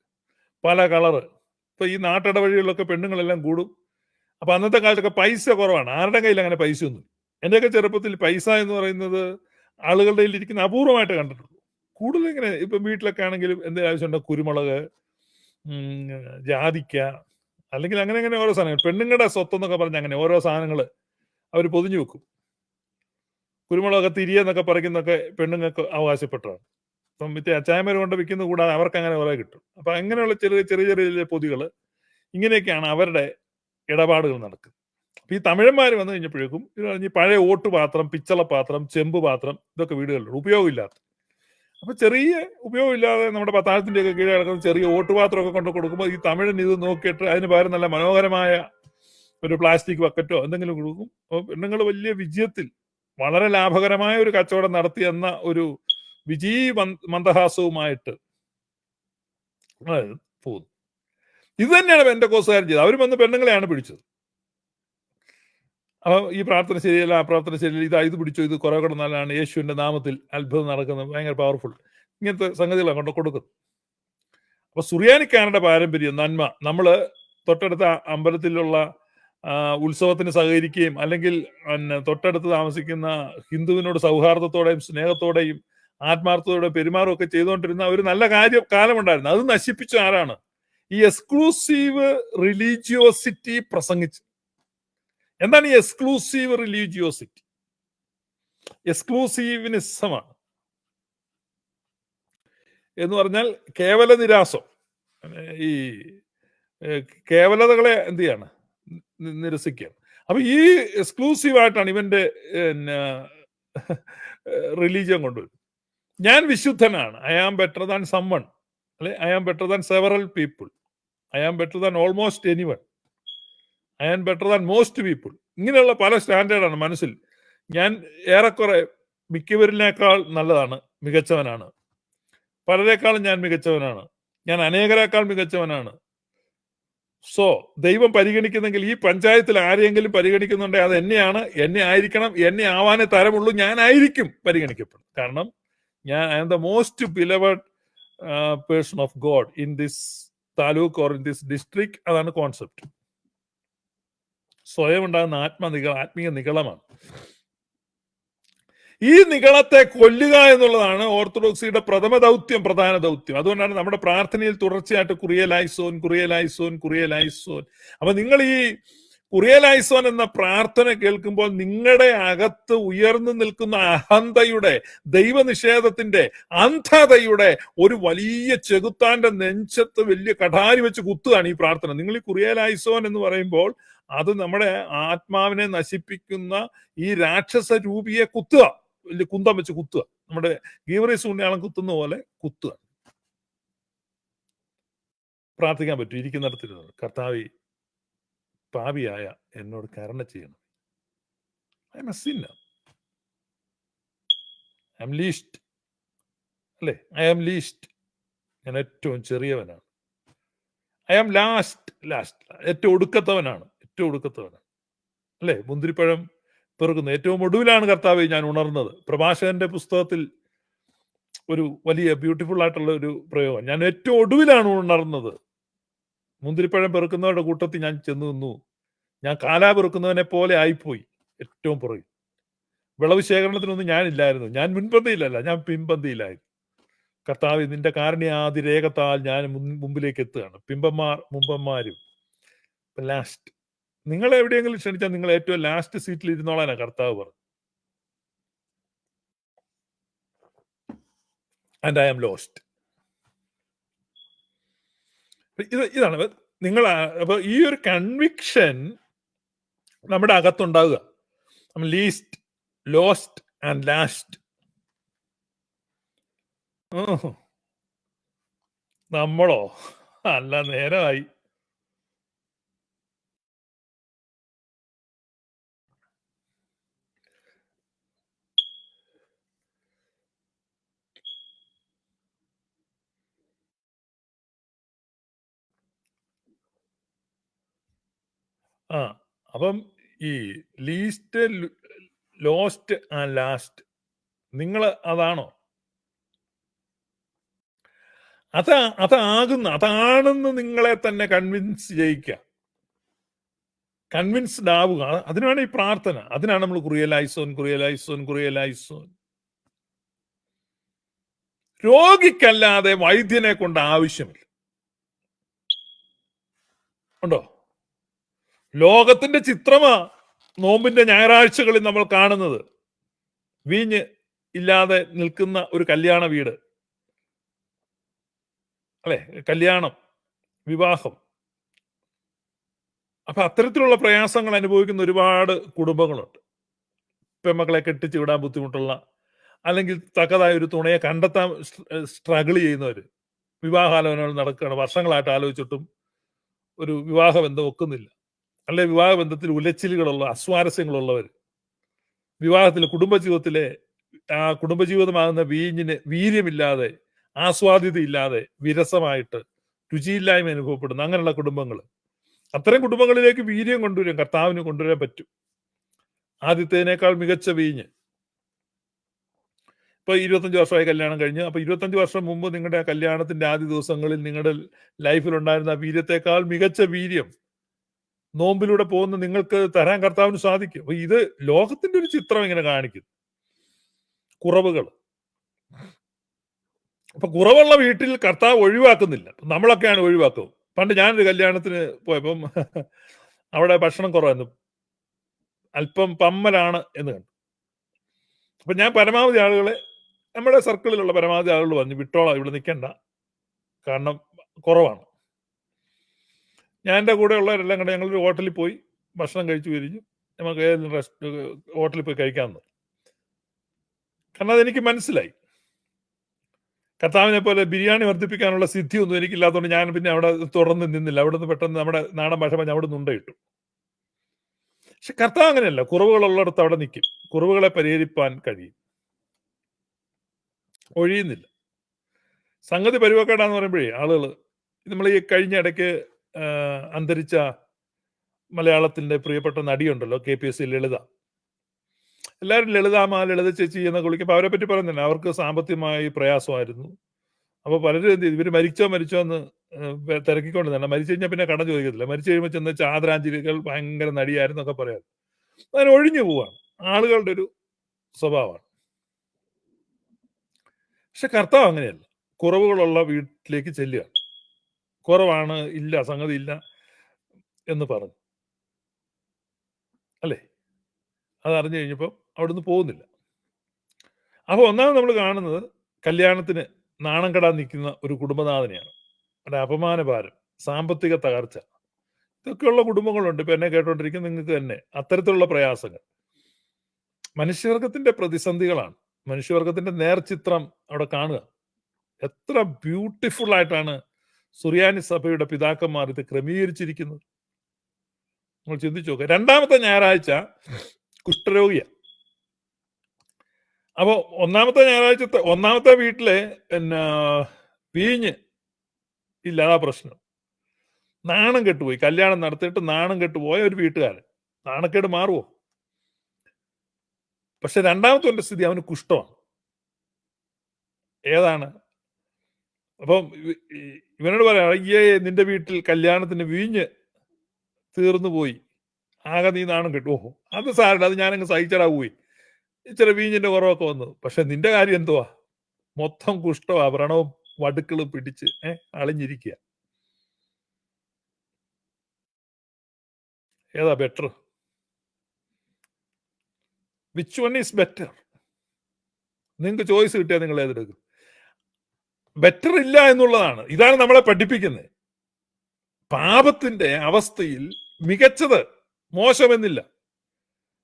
പല കളറ്. ഇപ്പൊ ഈ നാട്ടിടവഴികളിലൊക്കെ പെണ്ണുങ്ങളെല്ലാം കൂടും. അപ്പൊ അന്നത്തെ കാലത്തൊക്കെ പൈസ കുറവാണ്. ആരുടെ കയ്യിൽ അങ്ങനെ പൈസ ഒന്നും. എന്റെയൊക്കെ ചെറുപ്പത്തിൽ പൈസ എന്ന് പറയുന്നത് ആളുകളുടെ കയ്യിൽ ഇരിക്കുന്ന അപൂർവമായിട്ട് കണ്ടിട്ടുള്ളൂ. കൂടുതൽ ഇങ്ങനെ ഇപ്പൊ വീട്ടിലൊക്കെ ആണെങ്കിലും എന്തെങ്കിലും ആവശ്യമുണ്ടോ, കുരുമുളക്, ജാതിക്ക, അല്ലെങ്കിൽ അങ്ങനെ അങ്ങനെ ഓരോ സാധനങ്ങൾ, പെണ്ണുങ്ങളുടെ സ്വത്തെന്നൊക്കെ പറഞ്ഞ് അങ്ങനെ ഓരോ സാധനങ്ങൾ അവർ പൊതിഞ്ഞു വെക്കും. കുരുമുളകൊക്കെ തിരിയെന്നൊക്കെ പറയുന്നൊക്കെ പെണ്ണുങ്ങൾക്ക് അവകാശപ്പെട്ടതാണ്. അപ്പം മറ്റേ അച്ചായമാർ കൊണ്ട് വിൽക്കുന്നത് കൂടാതെ അവർക്ക് അങ്ങനെ കുറെ കിട്ടും. അപ്പൊ അങ്ങനെയുള്ള ചെറിയ ചെറിയ ചെറിയ പൊതികൾ, ഇങ്ങനെയൊക്കെയാണ് അവരുടെ ഇടപാടുകൾ നടക്കുന്നത്. അപ്പൊ ഈ തമിഴന്മാർ വന്നു കഴിഞ്ഞപ്പോഴേക്കും ഇത് പറഞ്ഞ് പഴയ ഓട്ടുപാത്രം, പിച്ചള പാത്രം, ചെമ്പ് പാത്രം, ഇതൊക്കെ വീടുകളിലുണ്ട്, ഉപയോഗമില്ലാത്ത. അപ്പൊ ചെറിയ ഉപയോഗമില്ലാതെ നമ്മുടെ പത്താഴത്തിന്റെ ഒക്കെ കീഴെ കിടക്കുന്ന ചെറിയ ഓട്ടുപാത്രമൊക്കെ കൊണ്ട് കൊടുക്കുമ്പോൾ ഈ തമിഴൻ ഇത് നോക്കിയിട്ട് അതിന് പകരം നല്ല മനോഹരമായ ഒരു പ്ലാസ്റ്റിക് ബക്കറ്റോ എന്തെങ്കിലും കൊടുക്കും. അപ്പോൾ പെണ്ണുങ്ങൾ വലിയ വിജയത്തിൽ വളരെ ലാഭകരമായ ഒരു കച്ചവടം നടത്തി എന്ന ഒരു വിജയി മന്ദഹാസവുമായിട്ട് പോകുന്നു. ഇത് തന്നെയാണ് പെന്തക്കോസ്തുകാരൻ ചെയ്തത്. അവർ വന്ന് പെണ്ണുങ്ങളെയാണ് പിടിച്ചത്. അപ്പൊ ഈ പ്രാർത്ഥന ശരിയല്ല, ആ പ്രാർത്ഥന ശരിയല്ല, ഇത് പിടിച്ചോ, ഇത് കുറെ കൂടെ നല്ലതാണ്, യേശുവിന്റെ നാമത്തിൽ അത്ഭുതം നടക്കുന്നത്, ഭയങ്കര പവർഫുൾ, ഇങ്ങനത്തെ സംഗതികളാണ് കൊണ്ട് കൊടുക്കുന്നത്. അപ്പൊ സുറിയാനിക്കാരുടെ പാരമ്പര്യം, നന്മ, നമ്മള് തൊട്ടടുത്ത അമ്പലത്തിലുള്ള ഉത്സവത്തിന് സഹകരിക്കുകയും അല്ലെങ്കിൽ തൊട്ടടുത്ത് താമസിക്കുന്ന ഹിന്ദുവിനോട് സൗഹാർദ്ദത്തോടെയും സ്നേഹത്തോടെയും ആത്മാർത്ഥതയോടെ പെരുമാറും ഒക്കെ ചെയ്തുകൊണ്ടിരുന്ന ഒരു നല്ല കാലമുണ്ടായിരുന്നു. അത് നശിപ്പിച്ച ആരാണ്? ഈ എക്സ്ക്ലൂസീവ് റിലീജിയോസിറ്റി പ്രസംഗിച്ച്. എന്താണ് ഈ എക്സ്ക്ലൂസീവ് റിലീജിയോസിറ്റി? എക്സ്ക്ലൂസീവിനിസമാണ് എന്ന് പറഞ്ഞാൽ കേവല നിരാസം. ഈ കേവലതകളെ എന്ത് ചെയ്യാണ്? നിരസിക്കുകയാണ്. അപ്പൊ ഈ എക്സ്ക്ലൂസീവായിട്ടാണ് ഇവന്റെ റിലീജിയൻ കൊണ്ടുവരുന്നത്. ഞാൻ വിശുദ്ധനാണ്, I am better than someone, അല്ലെ I am better than several people, I am better than almost anyone, I am better than most people. ഇങ്ങനെയുള്ള പല സ്റ്റാൻഡേർഡാണ് മനസ്സിൽ. ഞാൻ ഏറെക്കുറെ മിക്കവരിനേക്കാൾ നല്ലതാണ്, മികച്ചവനാണ്. പലരെക്കാളും ഞാൻ മികച്ചവനാണ്. ഞാൻ അനേകരെക്കാൾ മികച്ചവനാണ്. സോ ദൈവം പരിഗണിക്കുന്നെങ്കിൽ ഈ പഞ്ചായത്തിൽ ആരെയെങ്കിലും പരിഗണിക്കുന്നുണ്ടെങ്കിൽ അത് എന്നെയാണ്, എന്നെ ആയിരിക്കണം, എന്നെ ആവാനേ തരമുള്ളൂ, ഞാനായിരിക്കും പരിഗണിക്കപ്പെടും. കാരണം ഞാൻ I am the most beloved person of God in this taluk or in this district. അതാണ് കോൺസെപ്റ്റ്. സ്വയം ഉണ്ടാകുന്ന ആത്മീയ നിഗളമാണ്. ഈ നിഗളത്തെ കൊല്ലുക എന്നുള്ളതാണ് ഓർത്തഡോക്സിയുടെ പ്രധാന ദൗത്യം. അതുകൊണ്ടാണ് നമ്മുടെ പ്രാർത്ഥനയിൽ തുടർച്ചയായിട്ട് കുറിയലൈസോൻ. അപ്പൊ നിങ്ങൾ ഈ കുറിയലൈസോൻ എന്ന പ്രാർത്ഥന കേൾക്കുമ്പോൾ നിങ്ങളുടെ അകത്ത് ഉയർന്നു നിൽക്കുന്ന അഹന്തയുടെ, ദൈവനിഷേധത്തിന്റെ, അന്ധതയുടെ ഒരു വലിയ ചെകുത്താന്റെ നെഞ്ചത്ത് വലിയ കഠാരി വെച്ച് കുത്തുകയാണ് ഈ പ്രാർത്ഥന. നിങ്ങൾ ഈ കുറിയലൈസോൻ എന്ന് പറയുമ്പോൾ അത് നമ്മുടെ ആത്മാവിനെ നശിപ്പിക്കുന്ന ഈ രാക്ഷസ രൂപിയെ കുത്തുക, വലിയ കുന്തം വെച്ച് കുത്തുക. നമ്മുടെ ഗീവറീസ് ഉണ്ണിയാളം കുത്തുന്ന പോലെ കുത്തുക. പ്രാർത്ഥിക്കാൻ പറ്റും ഇരിക്കുന്നിടത്തിരുന്നത്. കർത്താവേ, പാപിയായ എന്നോട് കരുണ ചെയ്യണം. I M A Sinner, I M least, അല്ലേ? ഐ എം ലീസ്റ്റ്, ഞാൻ ഏറ്റവും ചെറിയവനാണ്. ഐ ആം ലാസ്റ്റ്, ഏറ്റവും ഒടുക്കത്തവനാണ് അല്ലേ? മുന്തിരിപ്പഴം പെറുക്കുന്നത് ഏറ്റവും ഒടുവിലാണ് കർത്താവേ ഞാൻ ഉണർന്നത്. പ്രഭാഷകന്റെ പുസ്തകത്തിൽ ഒരു വലിയ ബ്യൂട്ടിഫുൾ ആയിട്ടുള്ള ഒരു പ്രയോഗം, ഞാൻ ഏറ്റവും ഒടുവിലാണ് ഉണർന്നത്. മുന്തിരിപ്പഴം പെറുക്കുന്നവരുടെ കൂട്ടത്തിൽ ഞാൻ ചെന്ന് നിന്നു. ഞാൻ കാലാ പെറുക്കുന്നവനെ പോലെ ആയിപ്പോയി, ഏറ്റവും പുറകിൽ. വിളവ് ശേഖരണത്തിനൊന്നും ഞാനില്ലായിരുന്നു. ഞാൻ മുൻപന്തിയിലല്ല, ഞാൻ പിൻപന്തിയിലായിരുന്നു. കർത്താവ്, നിന്റെ കാരുണ്യാതിരേകത്താൽ ഞാൻ മുമ്പിലേക്ക് എത്തുകയാണ്. മുമ്പന്മാരും ലാസ്റ്റ്. നിങ്ങൾ എവിടെയെങ്കിലും ക്ഷണിച്ചാൽ നിങ്ങൾ ഏറ്റവും ലാസ്റ്റ് സീറ്റിൽ ഇരുന്നോളാനാ കർത്താവ് പറഞ്ഞു. And I am lost. ഇതാണ് നിങ്ങൾ. അപ്പൊ ഈ ഒരു കൺവിക്ഷൻ നമ്മുടെ അകത്തുണ്ടാവുക. Least, lost and last. നമ്മളോ? അല്ല, നേരമായി. അപ്പം ഈ ലീസ്റ്റ്, ലോസ്റ്റ് ആൻഡ് ലാസ്റ്റ്, നിങ്ങൾ അതാണോ? അതാണെന്ന് നിങ്ങളെ തന്നെ കൺവിൻസ് ചെയ്യിക്കുക, കൺവിൻസ്ഡ് ആവുക. അതിനാണ് ഈ പ്രാർത്ഥന. അതിനാണ് നമ്മൾ കുറിയലൈസോൻ. രോഗിക്കല്ലാതെ വൈദ്യനെ കൊണ്ട് ആവശ്യമില്ല. ഉണ്ടോ? ലോകത്തിന്റെ ചിത്രമാ നോമ്പിന്റെ ഞായറാഴ്ചകളിൽ നമ്മൾ കാണുന്നത്. വീഞ്ഞ് ഇല്ലാതെ നിൽക്കുന്ന ഒരു കല്യാണ വീട്, അല്ലെ? കല്യാണം, വിവാഹം. അപ്പൊ അത്തരത്തിലുള്ള പ്രയാസങ്ങൾ അനുഭവിക്കുന്ന ഒരുപാട് കുടുംബങ്ങളുണ്ട്. പെമ്മക്കളെ കെട്ടിച്ചു വിടാൻ ബുദ്ധിമുട്ടുള്ള, അല്ലെങ്കിൽ തക്കതായ ഒരു തുണയെ കണ്ടെത്താൻ സ്ട്രഗിൾ ചെയ്യുന്നവര്. വിവാഹാലോചനകൾ നടക്കുകയാണ്, വർഷങ്ങളായിട്ട് ആലോചിച്ചിട്ടും ഒരു വിവാഹ ബന്ധം ഒക്കുന്നില്ല. അല്ലെ വിവാഹ ബന്ധത്തിൽ ഉലച്ചിലുകളുള്ള, അസ്വാരസ്യങ്ങളുള്ളവർ. വിവാഹത്തിലെ, കുടുംബജീവിതത്തിലെ ആ കുടുംബജീവിതമാകുന്ന വീഞ്ഞിന് വീര്യമില്ലാതെ, ആസ്വാദ്യതയില്ലാതെ, വിരസമായിട്ട് രുചിയില്ലായ്മ അനുഭവപ്പെടുന്ന അങ്ങനെയുള്ള കുടുംബങ്ങൾ. അത്തരം കുടുംബങ്ങളിലേക്ക് വീര്യം കൊണ്ടുവരാൻ കർത്താവിന് കൊണ്ടുവരാൻ പറ്റും. ആദ്യത്തേനേക്കാൾ മികച്ച വീഞ്ഞ്. ഇപ്പൊ 25 വർഷമായി കല്യാണം കഴിഞ്ഞ്. അപ്പൊ 25 വർഷം മുമ്പ് നിങ്ങളുടെ കല്യാണത്തിന്റെ ആദ്യ ദിവസങ്ങളിൽ നിങ്ങളുടെ ലൈഫിൽ ഉണ്ടായിരുന്ന വീര്യത്തെക്കാൾ മികച്ച വീര്യം നോമ്പിലൂടെ പോകുന്ന നിങ്ങൾക്ക് തരാൻ കർത്താവിന് സാധിക്കും. അപ്പൊ ഇത് ലോകത്തിന്റെ ഒരു ചിത്രം ഇങ്ങനെ കാണിക്കും, കുറവുകൾ. അപ്പൊ കുറവുള്ള വീട്ടിൽ കർത്താവ് ഒഴിവാക്കുന്നില്ല, നമ്മളൊക്കെയാണ് ഒഴിവാക്കും. പണ്ട് ഞാനൊരു കല്യാണത്തിന് പോയപ്പം അവിടെ ഭക്ഷണം കുറവായിരുന്നു, അല്പം പമ്മലാണ് എന്ന് കണ്ടു. അപ്പൊ ഞാൻ പരമാവധി ആളുകളെ, നമ്മുടെ സർക്കിളിലുള്ള പരമാവധി ആളുകൾ പറഞ്ഞു, വിട്ടോളാം, ഇവിടെ നിൽക്കണ്ട, കാരണം കുറവാണ്. ഞാൻ എൻ്റെ കൂടെ ഉള്ളവരെല്ലാം കണ്ട് ഞങ്ങളൊരു ഹോട്ടലിൽ പോയി ഭക്ഷണം കഴിച്ചു പിരിഞ്ഞു. നമുക്ക് ഏതെങ്കിലും ഹോട്ടലിൽ പോയി കഴിക്കാമെന്ന്. കാരണം അതെനിക്ക് മനസ്സിലായി, കർത്താവിനെ പോലെ ബിരിയാണി വർദ്ധിപ്പിക്കാനുള്ള സിദ്ധിയൊന്നും എനിക്കില്ലാത്തതുകൊണ്ട് ഞാൻ പിന്നെ അവിടെ തുടർന്ന് നിന്നില്ല. അവിടെ നിന്ന് പെട്ടെന്ന് നമ്മുടെ നാടൻ ഭാഷ പറഞ്ഞ് അവിടെ നിന്നുണ്ടയിട്ടു. പക്ഷെ കർത്താവ് അങ്ങനെയല്ല, കുറവുകളുള്ളിടത്ത് അവിടെ നിൽക്കും, കുറവുകളെ പരിഹരിപ്പാൻ കഴിയും. ഒഴിയുന്നില്ല. സംഗതി പരുവക്കേടാന്ന് പറയുമ്പോഴേ ആളുകൾ നമ്മൾ ഈ കഴിഞ്ഞ ഇടയ്ക്ക് അന്തരിച്ച മലയാളത്തിന്റെ പ്രിയപ്പെട്ട നടിയുണ്ടല്ലോ KPSC ലളിത. എല്ലാവരും ലളിതാമ്മ, ലളിത ചേച്ചി എന്നൊക്കെ വിളിക്കുമ്പോൾ അവരെ പറ്റി പറയുന്നില്ല. അവർക്ക് സാമ്പത്തികമായി പ്രയാസമായിരുന്നു. അപ്പൊ പലരും എന്ത് ചെയ്തു, ഇവര് മരിച്ചോ എന്ന് തിരക്കിക്കൊണ്ട് തന്നെ മരിച്ചു കഴിഞ്ഞാൽ പിന്നെ കടം ചോദിക്കത്തില്ല. മരിച്ചു കഴിയുമ്പോൾ ചെന്ന് ആദരാഞ്ജലികൾ, ഭയങ്കര നടിയായിരുന്നു ഒക്കെ പറയാം. അതിന് ഒഴിഞ്ഞു പോവാണ്. ആളുകളുടെ ഒരു സ്വഭാവമാണ്. പക്ഷെ കർത്താവ് അങ്ങനെയല്ല. കുറവുകളുള്ള വീട്ടിലേക്ക് ചെല്ലുക. കുറവാണ്, ഇല്ല, സംഗതി ഇല്ല എന്ന് പറഞ്ഞു, അല്ലേ? അത് അറിഞ്ഞു കഴിഞ്ഞപ്പോൾ അവിടുന്ന് പോകുന്നില്ല. അപ്പൊ ഒന്നാമത് നമ്മൾ കാണുന്നത് കല്യാണത്തിന് നാണം കെടാൻ നിൽക്കുന്ന ഒരു കുടുംബനാഥനെയാണ്. ഒരു അപമാനഭാരം, സാമ്പത്തിക തകർച്ച, ഇതൊക്കെയുള്ള കുടുംബങ്ങളുണ്ട്. ഇപ്പൊ എന്നെ കേട്ടോണ്ടിരിക്കുന്ന നിങ്ങൾക്ക് തന്നെ അത്തരത്തിലുള്ള പ്രയാസങ്ങൾ. മനുഷ്യവർഗത്തിന്റെ പ്രതിസന്ധികളാണ്. മനുഷ്യവർഗത്തിന്റെ നേർചിത്രം അവിടെ കാണുക. എത്ര ബ്യൂട്ടിഫുൾ ആയിട്ടാണ് സുറിയാനി സഭയുടെ പിതാക്കന്മാർ ഇത് ക്രമീകരിച്ചിരിക്കുന്നത്. നമ്മൾ ചിന്തിച്ചു നോക്കുക. രണ്ടാമത്തെ ഞായറാഴ്ച കുഷ്ഠരോഗിയ. അപ്പോ ഒന്നാമത്തെ വീട്ടിലെ പിന്നെ വീഞ്ഞ് ഇല്ല, അതാ പ്രശ്നം. നാണം കെട്ടുപോയി. കല്യാണം നടത്തിയിട്ട് നാണം കെട്ടുപോയ ഒരു വീട്ടുകാരൻ. നാണക്കേട് മാറുമോ? പക്ഷെ രണ്ടാമത്തെ സ്ഥിതി അവന് കുഷ്ഠമാണ്. ഏതാണ്? അപ്പം ഇവനോട് പറയാം, അയ്യേ നിന്റെ വീട്ടിൽ കല്യാണത്തിന് വീഞ്ഞ് തീർന്നു പോയി, ആകെ നീ നാണം കെട്ടു. ഓഹോ, അത് സാരമില്ല, അത് ഞാനങ്ങ് സഹിച്ചടാ പോയി, ഇച്ചിരി വീഞ്ഞിന്റെ കുറവൊക്കെ വന്നു. പക്ഷെ നിന്റെ കാര്യം എന്തുവാ? മൊത്തം കുഷ്ഠവാ, വ്രണവും വടുക്കളും പിടിച്ച് അളിഞ്ഞിരിക്കുക. ഏതാ better? Which one is better? നിങ്ങൾക്ക് ചോയ്സ് കിട്ടിയാൽ നിങ്ങൾ ഏതെടുക്കും? ബെറ്റർ ഇല്ല എന്നുള്ളതാണ്. ഇതാണ് നമ്മളെ പഠിപ്പിക്കുന്നത്. പാപത്തിന്റെ അവസ്ഥയിൽ മികച്ചത് മോശമെന്നില്ല.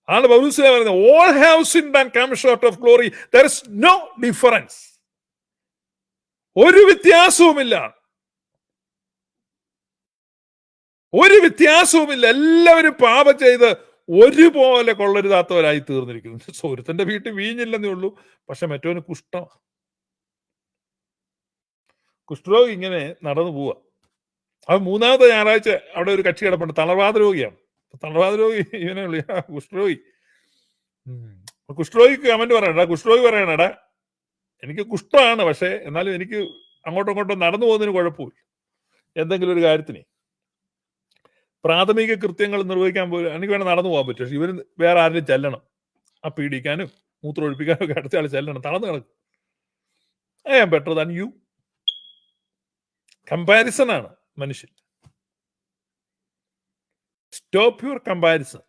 ആണ് പൗലോസ് പറയുന്നത്, all have sinned and come short of glory. There is no difference. ഒരു വ്യത്യാസവുമില്ല. എല്ലാവരും പാപം ചെയ്ത് ഒരുപോലെ കൊള്ളരുതാത്തവരായി തീർന്നിരിക്കുന്നു. ഒരുത്തന്റെ വീട്ടിൽ വീഞ്ഞില്ലെന്നേ ഉള്ളൂ, പക്ഷെ മറ്റവന് കുഷ്ഠരോഗി ഇങ്ങനെ നടന്നു പോവുക. അത് മൂന്നാമത്തെ ഞായറാഴ്ച അവിടെ ഒരു കക്ഷി കിടപ്പുണ്ട്, തളർവാദ രോഗിയാണ്. തളർവാദ രോഗി ഇവനെ കുഷ്ഠരോഗി. കുഷ്ഠരോഗിക്ക് കമന്റ് പറയണ, കുഷ്ഠരോഗി പറയണടാ, എനിക്ക് കുഷ്ഠമാണ്, പക്ഷെ എന്നാലും എനിക്ക് അങ്ങോട്ടും ഇങ്ങോട്ടും നടന്നു പോകുന്നതിന് കുഴപ്പമില്ല. എന്തെങ്കിലും ഒരു കാര്യത്തിന് പ്രാഥമിക കൃത്യങ്ങൾ നിർവഹിക്കാൻ പോലും എനിക്ക് വേണം നടന്നു പോകാൻ പറ്റും. പക്ഷെ ഇവര് വേറെ ആരെങ്കിലും ചെല്ലണം, ആ പീഡിക്കാനും മൂത്രമൊഴിപ്പിക്കാനും ഒക്കെ അടുത്ത ആൾ ചെല്ലണം, തളർന്നു കിടക്കും. I am better than you. Comparison ആണ് മനുഷ്യൻ. Stop your comparison.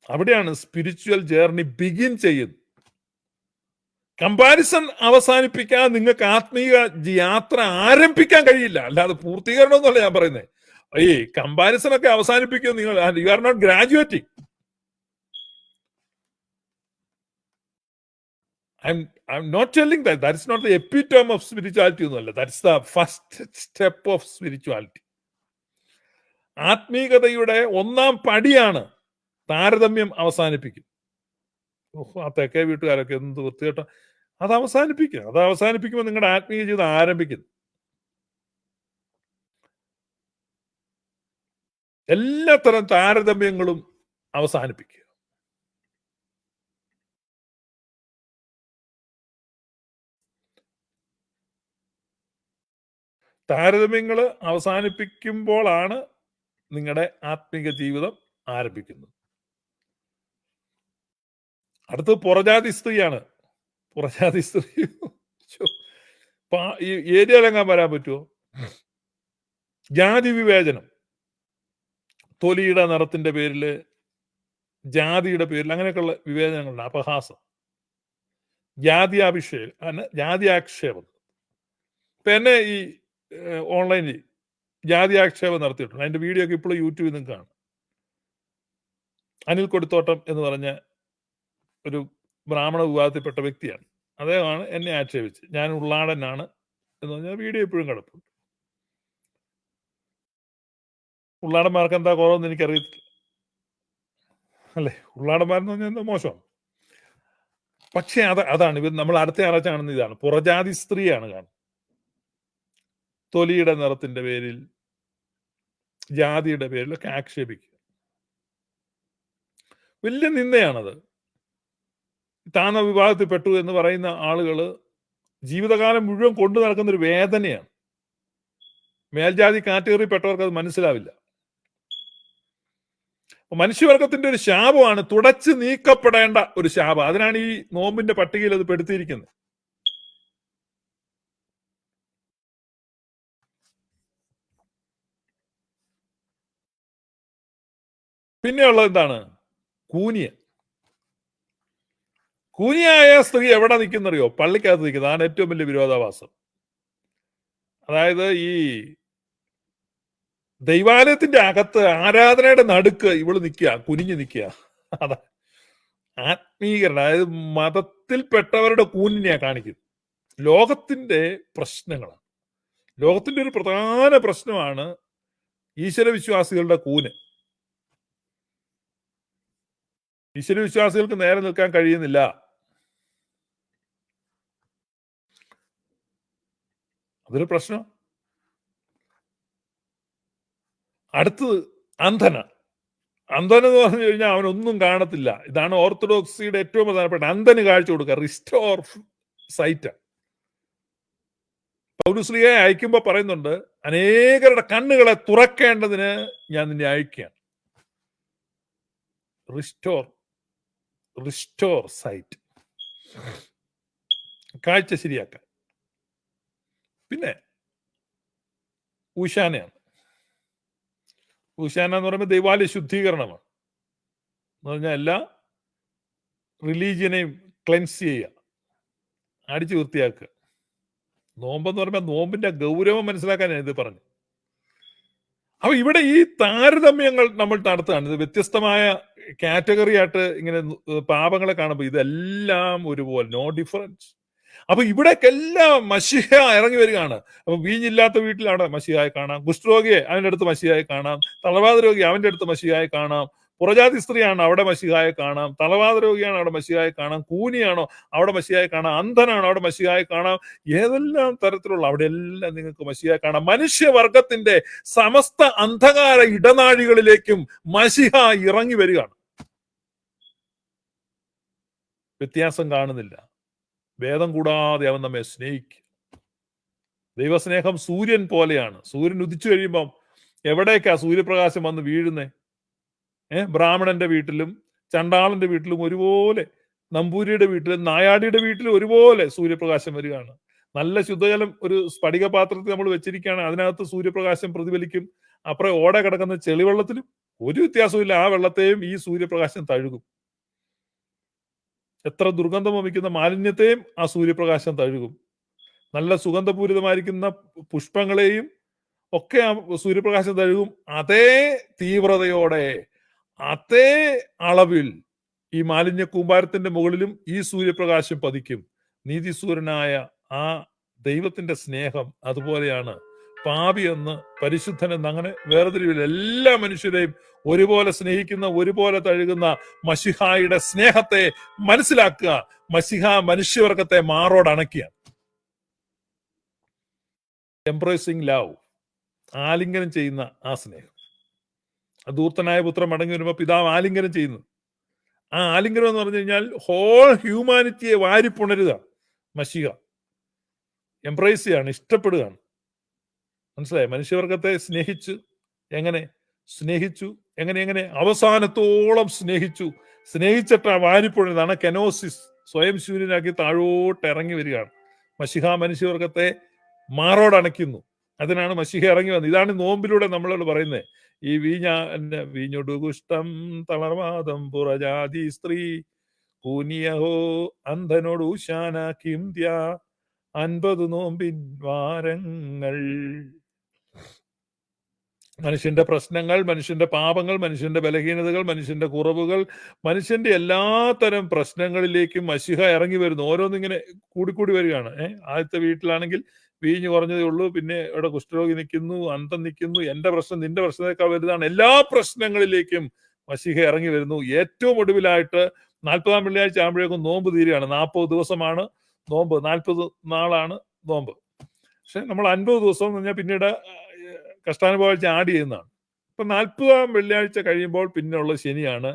അവിടെയാണ് സ്പിരിച്വൽ ജേർണി ബിഗിൻ ചെയ്യുന്നത്. കമ്പാരിസൺ അവസാനിപ്പിക്കാൻ നിങ്ങൾക്ക് ആത്മീയ യാത്ര ആരംഭിക്കാൻ കഴിയില്ല. അല്ലാതെ പൂർത്തീകരണം എന്നല്ല ഞാൻ പറയുന്നത്. ഈ കമ്പാരിസൺ ഒക്കെ അവസാനിപ്പിക്കും നിങ്ങൾ. You are not graduating. I'm not telling that. That's not the epitome of spirituality ഒന്നുമല്ല. That's the first step of spirituality. ആത്മീയതയുടെ ഒന്നാം പടിയാണ് താരതമ്യം അവസാനിപ്പിക്കും. ആ തെക്കേ വീട്ടുകാരൊക്കെ എന്ത് വൃത്തികെട്ട. അത് അവസാനിപ്പിക്കുമ്പോൾ നിങ്ങളുടെ ആത്മീയ ജീവിതം ആരംഭിക്കുന്നു. എല്ലാത്തരം താരതമ്യങ്ങളും അവസാനിപ്പിക്കുക. താരതമ്യങ്ങൾ അവസാനിപ്പിക്കുമ്പോഴാണ് നിങ്ങളുടെ ആത്മീക ജീവിതം ആരംഭിക്കുന്നത്. അടുത്തത് പുറജാതി സ്ത്രീയാണ്. പുറജാതി സ്ത്രീ ഈ ഏരിയയിലെങ്ങാൻ വരാൻ പറ്റുമോ? ജാതി വിവേചനം, തൊലിയുടെ നിറത്തിന്റെ പേരില്, ജാതിയുടെ പേരിൽ അങ്ങനെയൊക്കെയുള്ള വിവേചനങ്ങളുണ്ട്. അപഹാസം, ജാതിയാക്ഷേപം. ഇപ്പൊ എന്നെ ഈ ഓൺലൈനിൽ ജാതിയാക്ഷേപം നടത്തിയിട്ടുണ്ട്. അതിന്റെ വീഡിയോ ഒക്കെ ഇപ്പോഴും യൂട്യൂബിൽ നിന്ന് കാണും. അനിൽ കൊടിത്തോട്ടം എന്ന് പറഞ്ഞ ഒരു ബ്രാഹ്മണ വിഭാഗത്തിൽപ്പെട്ട വ്യക്തിയാണ്. അദ്ദേഹമാണ് എന്നെ ആക്ഷേപിച്ച് ഞാൻ ഉള്ളാടനാണ് എന്ന് പറഞ്ഞാൽ വീഡിയോ ഇപ്പോഴും കിടപ്പുണ്ട്. ഉള്ളാടന്മാർക്ക് എന്താ കുറവെന്ന് എനിക്കറിയത്തില്ല, അല്ലേ? ഉള്ളാടന്മാരെന്ന് പറഞ്ഞാൽ എന്താ മോശമാണ്? പക്ഷെ അതാണ് ഇവർ നമ്മൾ അടുത്ത ഞായറാഴ്ച കാണുന്ന ഇതാണ്. പുറജാതി സ്ത്രീയാണ് കാണുന്നത്. തൊലിയുടെ നിറത്തിന്റെ പേരിൽ, ജാതിയുടെ പേരിലൊക്കെ ആക്ഷേപിക്കുക. വലിയ നിന്ദയാണത്. താഴ്ന്ന വിഭാഗത്തിൽ പെട്ടു എന്ന് പറയുന്ന ആളുകള് ജീവിതകാലം മുഴുവൻ കൊണ്ടു നടക്കുന്ന ഒരു വേദനയാണ്. മേൽജാതി കാറ്റഗറി പെട്ടവർക്ക് അത് മനസ്സിലാവില്ല. മനുഷ്യവർഗത്തിന്റെ ഒരു ശാപമാണ്, തുടച്ചു നീക്കപ്പെടേണ്ട ഒരു ശാപം. അതിനാണ് ഈ നോമ്പിന്റെ പട്ടികയിൽ അത് പെടുത്തിയിരിക്കുന്നത്. പിന്നെയുള്ളത് എന്താണ്? കൂനിയ. കൂനിയായ സ്ത്രീ എവിടെ നിൽക്കുന്നറിയോ? പള്ളിക്കകത്ത് നിൽക്കുന്നത്. അതാണ് ഏറ്റവും വലിയ വിരോധാഭാസം. അതായത് ഈ ദൈവാലയത്തിന്റെ അകത്ത് ആരാധനയുടെ നടുക്ക് ഇവള് നിൽക്കുക, കുനിഞ്ഞു നിൽക്കുക. അതാ ആത്മീകരണം. അതായത് മതത്തിൽപ്പെട്ടവരുടെ കൂനിനെയാ കാണിക്കുന്നത്. ലോകത്തിന്റെ പ്രശ്നങ്ങളാണ്. ലോകത്തിന്റെ ഒരു പ്രധാന പ്രശ്നമാണ് ഈശ്വരവിശ്വാസികളുടെ കൂന്. ഈശ്വരവിശ്വാസികൾക്ക് നേരെ നിൽക്കാൻ കഴിയുന്നില്ല. അതൊരു പ്രശ്നം. അടുത്തത് അന്ധന. അന്ധൻ എന്ന് പറഞ്ഞു കഴിഞ്ഞാൽ അവനൊന്നും കാണത്തില്ല. ഇതാണ് ഓർത്തഡോക്സിയുടെ ഏറ്റവും പ്രധാനപ്പെട്ട. അന്ധന് കാഴ്ച കൊടുക്കുക, റിസ്റ്റോർ സൈറ്റ്. പൗലുസ്ലിയെ അയക്കുമ്പോ പറയുന്നുണ്ട്, അനേകരുടെ കണ്ണുകളെ തുറക്കേണ്ടതിന് ഞാൻ നിന്നെ അയക്കുകയാണ്. റിസ്റ്റോർ സൈറ്റ്, കാഴ്ച ശരിയാക്കാൻ. പിന്നെ ഊശാനയാണ്. ഊശാന എന്ന് പറയുമ്പോൾ ദൈവാലയ ശുദ്ധീകരണമാണ്. എന്ന് പറഞ്ഞാൽ എല്ലാ റിലീജിയനെയും ക്ലെൻസ് ചെയ്യുക, അടിച്ചു വൃത്തിയാക്കുക. നോമ്പെന്ന് പറയുമ്പോൾ നോമ്പിന്റെ ഗൗരവം മനസ്സിലാക്കാനാണ് ഇത് പറഞ്ഞു. അപ്പൊ ഇവിടെ ഈ താരതമ്യങ്ങൾ നമ്മൾ നടത്തുകയാണ്. ഇത് വ്യത്യസ്തമായ കാറ്റഗറി ആയിട്ട് ഇങ്ങനെ പാപങ്ങളെ കാണുമ്പോൾ ഇതെല്ലാം ഒരുപോലെ, നോ ഡിഫറൻസ്. അപ്പൊ ഇവിടേക്കെല്ലാം മശിഹ ഇറങ്ങി വരികയാണ്. അപ്പൊ വീഞ്ഞില്ലാത്ത വീട്ടിൽ അവിടെ മശിഹായെ കാണാം, കുഷ്ഠരോഗിയെ അവന്റെ അടുത്ത് മശിഹായെ കാണാം, തളവാത രോഗി അവന്റെ അടുത്ത് മശിഹായെ കാണാം, പുറജാതി സ്ത്രീയാണ് അവിടെ മശിഹായെ കാണാം, തളവാത രോഗിയാണ് അവിടെ മശിഹായെ കാണാം, കൂനിയാണോ അവിടെ മശിഹായെ കാണാം, അന്ധനാണോ അവിടെ മശിഹായെ കാണാം. ഏതെല്ലാം തരത്തിലുള്ള അവിടെ എല്ലാം നിങ്ങൾക്ക് മശിഹായെ കാണാം. മനുഷ്യവർഗത്തിന്റെ സമസ്ത അന്ധകാര ഇടനാഴികളിലേക്കും മശിഹ ഇറങ്ങി വരികയാണ്. വ്യത്യാസം കാണുന്നില്ല. ഭേദം കൂടാതെ അവൻ നമ്മെ സ്നേഹിക്കും. ദൈവസ്നേഹം സൂര്യൻ പോലെയാണ്. സൂര്യൻ ഉദിച്ചു കഴിയുമ്പം എവിടേക്കാ സൂര്യപ്രകാശം വന്ന് വീഴുന്നേ? ബ്രാഹ്മണന്റെ വീട്ടിലും ചണ്ടാളന്റെ വീട്ടിലും ഒരുപോലെ, നമ്പൂരിയുടെ വീട്ടിലും നായാടിയുടെ വീട്ടിലും ഒരുപോലെ സൂര്യപ്രകാശം വരികയാണ്. നല്ല ശുദ്ധജലം ഒരു സ്ഫടിക പാത്രത്തിൽ നമ്മൾ വെച്ചിരിക്കുകയാണ്, അതിനകത്ത് സൂര്യപ്രകാശം പ്രതിഫലിക്കും. അപ്പുറം ഓടെ കിടക്കുന്ന ചെളിവെള്ളത്തിലും ഒരു വ്യത്യാസമില്ല, ആ വെള്ളത്തെയും ഈ സൂര്യപ്രകാശം തഴുകും. എത്ര ദുർഗന്ധം വമിക്കുന്ന മാലിന്യത്തെയും ആ സൂര്യപ്രകാശം തഴുകും. നല്ല സുഗന്ധപൂരിതമായിരിക്കുന്ന പുഷ്പങ്ങളെയും ഒക്കെ ആ സൂര്യപ്രകാശം തഴുകും. അതേ തീവ്രതയോടെ, അതേ അളവിൽ ഈ മാലിന്യ കൂമ്പാരത്തിന്റെ മുകളിലും ഈ സൂര്യപ്രകാശം പതിക്കും. നീതിസൂര്യനായ ആ ദൈവത്തിന്റെ സ്നേഹം അതുപോലെയാണ്. പാപി എന്ന് പരിശുദ്ധൻ എന്ന് അങ്ങനെ വേർതിരിവില്ല. എല്ലാ മനുഷ്യരെയും ഒരുപോലെ സ്നേഹിക്കുന്ന, ഒരുപോലെ തഴുകുന്ന മശിഹായുടെ സ്നേഹത്തെ മനസ്സിലാക്കുക. മശിഹ മനുഷ്യവർഗത്തെ മാറോട് അണയ്ക്കുക. എംബ്രേസിംഗ് ലവ്, ആലിംഗനം ചെയ്യുന്ന ആ സ്നേഹം. ദൂർത്തനായ പുത്രൻ മടങ്ങി വരുമ്പോൾ പിതാവ് ആലിംഗനം ചെയ്യുന്നു. ആ ആലിംഗനം എന്ന് പറഞ്ഞു കഴിഞ്ഞാൽ ഹോൾ ഹ്യൂമാനിറ്റിയെ വാരിപ്പുണരുക. മശിഹ എംബ്രേസ് ചെയ്യാണ്, ഇഷ്ടപ്പെടുകയാണ്. മനസ്സിലായി? മനുഷ്യവർഗത്തെ സ്നേഹിച്ചു. എങ്ങനെ അവസാനത്തോളം സ്നേഹിച്ചിട്ട് വാരിപ്പുണരുന്നതാണ് കെനോസിസ്. സ്വയം ശൂന്യനാക്കി താഴോട്ട് ഇറങ്ങി വരികയാണ്. മശിഹ മനുഷ്യവർഗത്തെ മാറോടണയ്ക്കുന്നു. അതിനാണ് മശിഹ ഇറങ്ങി വന്നത്. ഇതാണ് നോമ്പിലൂടെ നമ്മളോട് പറയുന്നത്. ഈ വീഞ്ഞൊടു കുഷ്ഠം തളർവാദം പുറജാതി സ്ത്രീ കൂനിയഹോ അന്ധനോട് ഊശാന കിംദ്യ 50 നോമ്പിൻ വാരങ്ങൾ. മനുഷ്യന്റെ പ്രശ്നങ്ങൾ, മനുഷ്യന്റെ പാപങ്ങൾ, മനുഷ്യന്റെ ബലഹീനതകൾ, മനുഷ്യന്റെ കുറവുകൾ, മനുഷ്യന്റെ എല്ലാത്തരം പ്രശ്നങ്ങളിലേക്കും മശിഹ ഇറങ്ങി വരുന്നു. ഓരോന്നിങ്ങനെ കൂടിക്കൂടി വരികയാണ്. ആദ്യത്തെ വീട്ടിലാണെങ്കിൽ വീഞ്ഞ് കുറഞ്ഞതേ ഉള്ളൂ, പിന്നെ ഇവിടെ കുഷ്ഠരോഗി നിൽക്കുന്നു, അന്തം നിൽക്കുന്നു, എന്റെ പ്രശ്നം നിന്റെ പ്രശ്നത്തേക്കാൾ വലുതാണ്. എല്ലാ പ്രശ്നങ്ങളിലേക്കും മശിഹ ഇറങ്ങി വരുന്നു. ഏറ്റവും ഒടുവിലായിട്ട് 40-ാം വെള്ളിയാഴ്ച ആകുമ്പോഴേക്കും നോമ്പ് തീരുകയാണ്. 40 ദിവസമാണ് നോമ്പ്, 40 നാളാണ് നോമ്പ്. പക്ഷെ നമ്മൾ 50 ദിവസം എന്ന് പറഞ്ഞാൽ പിന്നീട് കഷ്ടാനുഭവാഴ്ച ആഡ് ചെയ്യുന്നതാണ്. ഇപ്പൊ 40-ാം വെള്ളിയാഴ്ച കഴിയുമ്പോൾ പിന്നെയുള്ള ശനിയാണ്.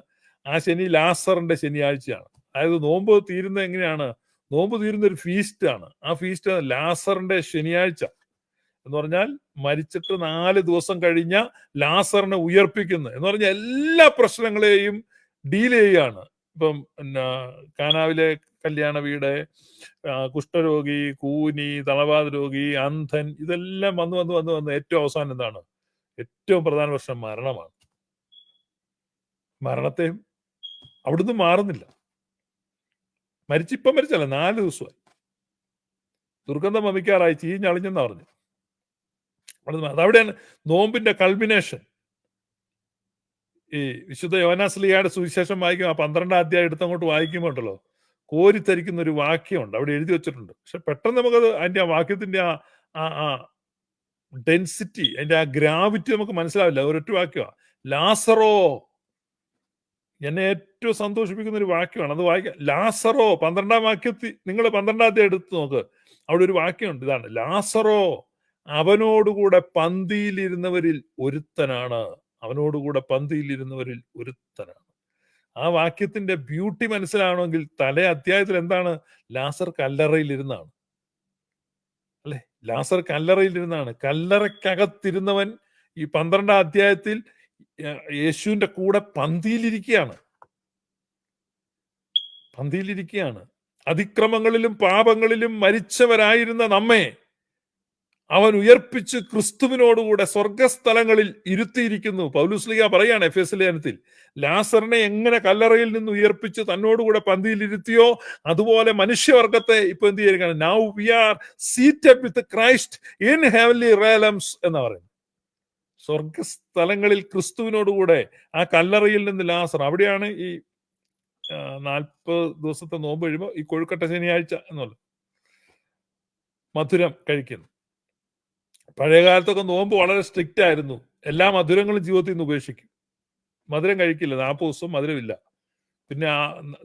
ആ ശനി ലാസറിന്റെ ശനിയാഴ്ചയാണ്. അതായത് നോമ്പ് തീരുന്നത് എങ്ങനെയാണ്? നോമ്പ് തീരുന്ന ഒരു ഫീസ്റ്റ് ആണ്. ആ ഫീസ്റ്റ് ലാസറിന്റെ ശനിയാഴ്ച എന്ന് പറഞ്ഞാൽ മരിച്ചിട്ട് 4 ദിവസം കഴിഞ്ഞ ലാസറിനെ ഉയർപ്പിക്കുന്നു എന്ന് പറഞ്ഞാൽ എല്ലാ പ്രശ്നങ്ങളെയും ഡീൽ ചെയ്യുകയാണ്. ഇപ്പം കാനാവിലെ കല്യാണ വീട്, കുഷ്ഠരോഗി, കൂനി, തളവാത രോഗി, അന്ധൻ, ഇതെല്ലാം വന്ന് ഏറ്റവും അവസാനം എന്താണ്? ഏറ്റവും പ്രധാന പ്രശ്നം മരണമാണ്. മരണത്തെയും അവിടുന്ന് മാറുന്നില്ല. ഇപ്പം മരിച്ചല്ല, 4 ദിവസമായി. ദുർഗന്ധം വമിക്കാറായി, ചീഞ്ഞളിഞ്ഞെന്ന് പറഞ്ഞു. അതവിടെയാണ് നോമ്പിന്റെ കൾമിനേഷൻ. ഈ വിശുദ്ധ യോഹന്നാസ്ലീഹയുടെ സുവിശേഷം വായിക്കും, ആ 12-ാം അധ്യായം എടുത്തങ്ങോട്ട് വായിക്കുമ്പോൾ ഉണ്ടല്ലോ, കോരിത്തരിക്കുന്ന ഒരു വാക്യമുണ്ട്, അവിടെ എഴുതി വെച്ചിട്ടുണ്ട്. പക്ഷെ പെട്ടെന്ന് നമുക്കത് അതിന്റെ ആ വാക്യത്തിന്റെ ആ ഡെൻസിറ്റി, അതിന്റെ ആ ഗ്രാവിറ്റി നമുക്ക് മനസ്സിലാവില്ല. ഒരൊറ്റ വാക്യമാണ്, ലാസറോ. എന്നെ ഏറ്റവും സന്തോഷിപ്പിക്കുന്ന ഒരു വാക്യമാണ് അത് വായിക്കാം. ലാസറോ, 12-ാം വാക്യത്തിൽ നിങ്ങൾ 12-ാം അധ്യായം എടുത്ത് നോക്ക്, അവിടെ ഒരു വാക്യമുണ്ട്, ഇതാണ്, ലാസറോ അവനോടുകൂടെ പന്തിയിലിരുന്നവരിൽ ഒരുത്തനാണ്. അവനോടുകൂടെ പന്തിയിലിരുന്നവരിൽ ഒരുത്തനാണ്. ആ വാക്യത്തിന്റെ ബ്യൂട്ടി മനസ്സിലാവണമെങ്കിൽ തലേ അധ്യായത്തിൽ എന്താണ്? ലാസർ കല്ലറയിലിരുന്നാണ്, അല്ലെ? ലാസർ കല്ലറയിലിരുന്നാണ്. കല്ലറയ്ക്കകത്തിരുന്നവൻ ഈ 12-ാം അധ്യായത്തിൽ യേശുവിന്റെ കൂടെ പന്തിയിലിരിക്കുകയാണ്. അതിക്രമങ്ങളിലും പാപങ്ങളിലും മരിച്ചവരായിരുന്ന നമ്മെ അവൻ ഉയർപ്പിച്ച് ക്രിസ്തുവിനോടുകൂടെ സ്വർഗസ്ഥലങ്ങളിൽ ഇരുത്തിയിരിക്കുന്നു. പൗലോസ്ലീഹ പറയാണ് എഫെസ്യ ലേഖനത്തിൽ, ലാസറിനെ എങ്ങനെ കല്ലറയിൽ നിന്ന് ഉയർപ്പിച്ച് തന്നോടുകൂടെ പന്തിയിൽ ഇരുത്തിയോ അതുപോലെ മനുഷ്യവർഗത്തെ ഇപ്പൊ എന്ത് ചെയ്യുകയാണ്? Now we are seated with Christ in heavenly realms എന്ന് പറയുന്നത്. സ്വർഗസ്ഥലങ്ങളിൽ ക്രിസ്തുവിനോടുകൂടെ ആ കല്ലറയിൽ നിന്ന് ലാസർ, അവിടെയാണ് ഈ 40 ദിവസത്തെ നോമ്പ് കഴിയുമ്പോൾ ഈ കൊഴുക്കട്ട ശനിയാഴ്ച എന്നുള്ളത് മധുരം കഴിക്കുന്നു. പഴയകാലത്തൊക്കെ നോമ്പ് വളരെ സ്ട്രിക്റ്റ് ആയിരുന്നു. എല്ലാ മധുരങ്ങളും ജീവിതത്തിൽ നിന്ന് ഉപേക്ഷിക്കും. മധുരം കഴിക്കില്ല, 40 ദിവസം മധുരമില്ല. പിന്നെ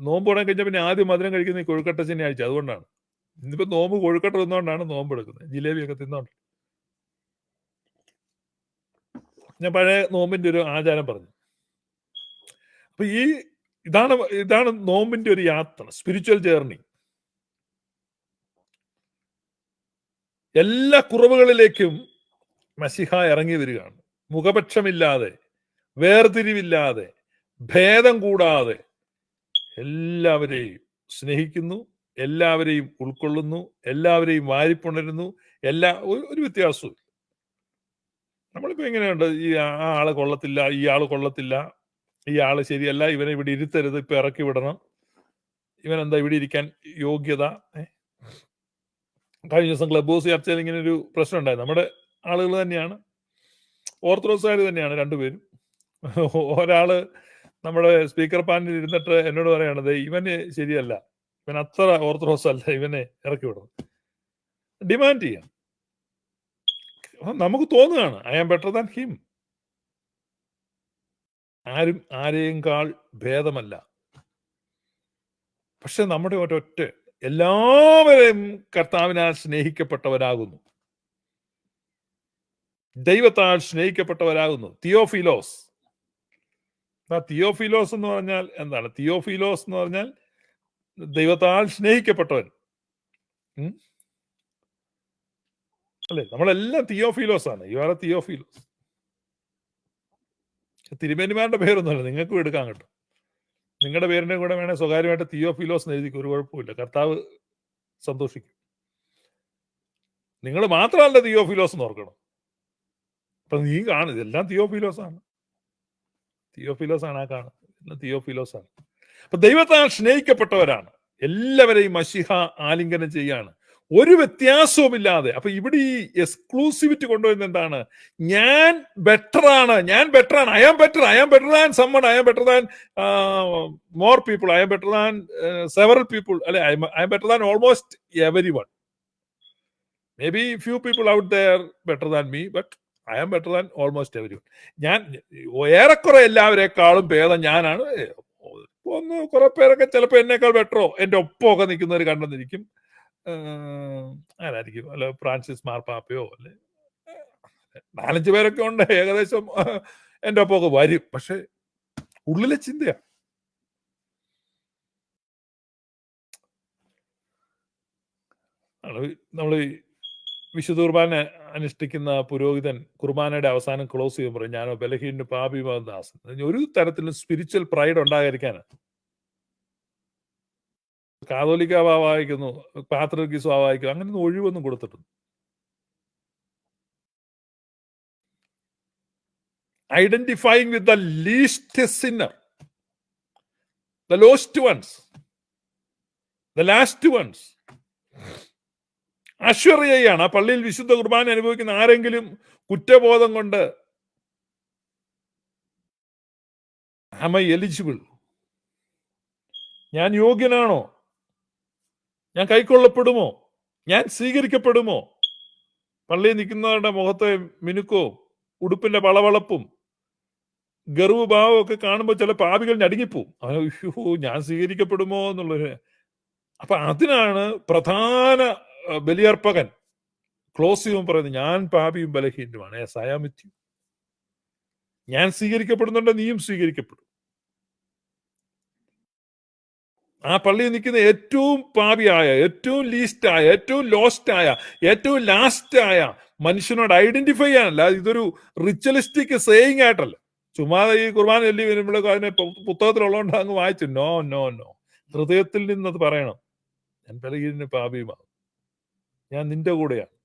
നോമ്പ് തുടങ്ങി കഴിഞ്ഞാൽ പിന്നെ ആദ്യം മധുരം കഴിക്കുന്ന ഈ കൊഴുക്കട്ട ശനിയാഴ്ച. അതുകൊണ്ടാണ് ഇന്നിപ്പോ നോമ്പ് കൊഴുക്കട്ട തിന്നുകൊണ്ടാണ് നോമ്പ് എടുക്കുന്നത്, ജിലേബിയൊക്കെ തിന്നോണ്ട്. ഞാൻ പഴയ നോമ്പിന്റെ ഒരു ആചാരം പറഞ്ഞു. അപ്പൊ ഇതാണ് നോമ്പിന്റെ ഒരു യാത്ര, സ്പിരിച്വൽ ജേർണി. എല്ലാ കുറവുകളിലേക്കും മശിഹ ഇറങ്ങി വരികയാണ്. മുഖപക്ഷമില്ലാതെ, വേർതിരിവില്ലാതെ, ഭേദം കൂടാതെ എല്ലാവരെയും സ്നേഹിക്കുന്നു, എല്ലാവരെയും ഉൾക്കൊള്ളുന്നു, എല്ലാവരെയും വാരിപ്പുണരുന്നു. ഒരു വ്യത്യാസവും. നമ്മളിപ്പോ എങ്ങനെയുണ്ട്? ഈ ആള് കൊള്ളത്തില്ല, ഈ ആള് കൊള്ളത്തില്ല, ഈ ആള് ശരിയല്ല, ഇവനെ ഇവിടെ ഇരുത്തരുത്, ഇപ്പൊ ഇറക്കി വിടണം, ഇവനെന്താ ഇവിടെ ഇരിക്കാൻ യോഗ്യത. കഴിഞ്ഞ ദിവസം ക്ലബ് ഹൗസ് ചർച്ചയിൽ ഇങ്ങനെ ഒരു പ്രശ്നം ഉണ്ടായി. നമ്മുടെ ആളുകൾ തന്നെയാണ്, ഓർത്തഡോക്സുകാർ തന്നെയാണ് രണ്ടുപേരും. ഒരാള് നമ്മുടെ സ്പീക്കർ പാനലിൽ ഇരുന്നിട്ട് എന്നോട് പറയണത്, ഇവന് ശരിയല്ല, ഇവൻ അത്ര ഓർത്തഡോക്സ് അല്ല, ഇവനെ ഇറക്കി വിടണം. ഡിമാൻഡ് ചെയ്യാം. നമുക്ക് തോന്നുകയാണ് I am better than him. ആരും ആരെയുംകാൾ ഭേദമല്ല. പക്ഷെ നമ്മുടെ ഒരൊറ്റ എല്ലാവരെയും കർത്താവിനാൽ സ്നേഹിക്കപ്പെട്ടവരാകുന്നു, ദൈവത്താൽ സ്നേഹിക്കപ്പെട്ടവരാകുന്നു. തിയോഫിലോസ്. തിയോഫിലോസ് എന്ന് പറഞ്ഞാൽ എന്താണ്? തിയോഫിലോസ് എന്ന് പറഞ്ഞാൽ ദൈവത്താൽ സ്നേഹിക്കപ്പെട്ടവൻ, അല്ലെ? നമ്മളെല്ലാം തിയോഫിലോസ് ആണ്. You are a Theophilos. തിരുമേനിമാരുടെ പേരൊന്നുമല്ല, നിങ്ങൾക്കും എടുക്കാൻ കിട്ടും. നിങ്ങളുടെ പേരിന്റെ കൂടെ വേണേൽ സ്വകാര്യമായിട്ട് തിയോഫിലോസ് എന്ന് എഴുതിക്കും, ഒരു കുഴപ്പമില്ല, കർത്താവ് സന്തോഷിക്കും. നിങ്ങൾ മാത്രമല്ല തിയോഫിലോസ് എന്ന് ഓർക്കണം. അപ്പൊ നീ കാണും, ഇതെല്ലാം തിയോഫിലോസ് ആണ് ആ കാണുന്നത്, തിയോഫിലോസ് ആണ്. അപ്പൊ ദൈവത്താൽ സ്നേഹിക്കപ്പെട്ടവരാണ്. എല്ലാവരെയും മശിഹ ആലിംഗനം ചെയ്യാണ്, ഒരു വ്യത്യാസവുമില്ലാതെ. അപ്പൊ ഇവിടെ ഈ എക്സ്ക്ലൂസിവിറ്റി കൊണ്ടുവരുന്നത് എന്താണ്? ഞാൻ ബെറ്റർ ആണ്, I am better than someone, I am better than more people, I am better than several people, അല്ലെ? I am better than almost everyone. May be few people out there better than me, but I am better than almost everyone. ഞാൻ ഏറെക്കുറെ എല്ലാവരെക്കാളും ഭേദം ഞാനാണ്. ഒന്ന് കുറെ പേരൊക്കെ ചിലപ്പോൾ എന്നേക്കാൾ ബെറ്ററോ എൻ്റെ ഒപ്പമൊക്കെ നിൽക്കുന്നവർ കണ്ടെന്നിരിക്കും. ആരായിരിക്കും? അല്ല ഫ്രാൻസിസ് മാർപ്പാപ്പയോ അല്ലെ 4-5 പേരൊക്കെ ഉണ്ട് ഏകദേശം എൻ്റെ ഒപ്പമൊക്കെ വരും. പക്ഷെ ഉള്ളിലെ ചിന്തയാ. നമ്മൾ വിശുദ്ധ കുർബാന അനുഷ്ഠിക്കുന്ന പുരോഹിതൻ കുർബാനയുടെ അവസാനം ക്ലോസ് ചെയ്യുമ്പോൾ പറയും, ഞാനോ ബലഹീനന് പാപിമാകുന്ന ദാസൻ. ഒരു തരത്തിലും സ്പിരിച്വൽ പ്രൈഡ് ഉണ്ടാകാതിരിക്കാനാണ്. കാതോലിക്ക വായിക്കുന്നു, പാത്രികീസ് വായിക്കുന്നു, അങ്ങനെയൊന്നും ഒഴിവൊന്നും കൊടുത്തിട്ടുണ്ട്. Identifying with the least sinner, the lost ones, the last ones. Assure ചെയ്യാണ്. ആ പള്ളിയിൽ വിശുദ്ധ കുർബാന അനുഭവിക്കുന്ന ആരെങ്കിലും കുറ്റബോധം കൊണ്ട് am I eligible? ഞാൻ യോഗ്യനാണോ? ഞാൻ കൈക്കൊള്ളപ്പെടുമോ? ഞാൻ സ്വീകരിക്കപ്പെടുമോ? പള്ളിയിൽ നിൽക്കുന്നവരുടെ മുഖത്തെ മിനുക്കവും ഉടുപ്പിന്റെ വളവളപ്പും ഗർവ് ഭാവവും ഒക്കെ കാണുമ്പോൾ ചില പാപികൾ ഞടുങ്ങിപ്പോവും. ഞാൻ സ്വീകരിക്കപ്പെടുമോ എന്നുള്ളൊരു. അപ്പൊ അതിനാണ് പ്രധാന ബലിയർപ്പകൻ ക്ലോസ് ചെയ്യുമ്പോൾ പറയുന്നത്, ഞാൻ പാപിയും ബലഹീനനുമാണ്. ഞാൻ സ്വീകരിക്കപ്പെടുന്നുണ്ട്, നീയും സ്വീകരിക്കപ്പെടും. ആ പള്ളിയിൽ നിൽക്കുന്ന ഏറ്റവും പാപിയായ, ഏറ്റവും ലീസ്റ്റായ, ഏറ്റവും ലോസ്റ്റായ, ഏറ്റവും ലാസ്റ്റായ മനുഷ്യനോട് ഐഡന്റിഫൈ ചെയ്യാനല്ല. ഇതൊരു റിച്വലിസ്റ്റിക് സേയിങ് ആയിട്ടല്ല. ചുമ്മാതെ ഈ കുർബാന ചൊല്ലി വരുമ്പോഴേക്കും അതിനെ പുസ്തകത്തിലുള്ളതുകൊണ്ട് അങ്ങ് വായിച്ചു. നോ നോ നോ, ഹൃദയത്തിൽ നിന്നത് പറയണം. ഞാൻ ബലഹീനന് പാപിയുമാകും, ഞാൻ നിന്റെ കൂടെയാണ്.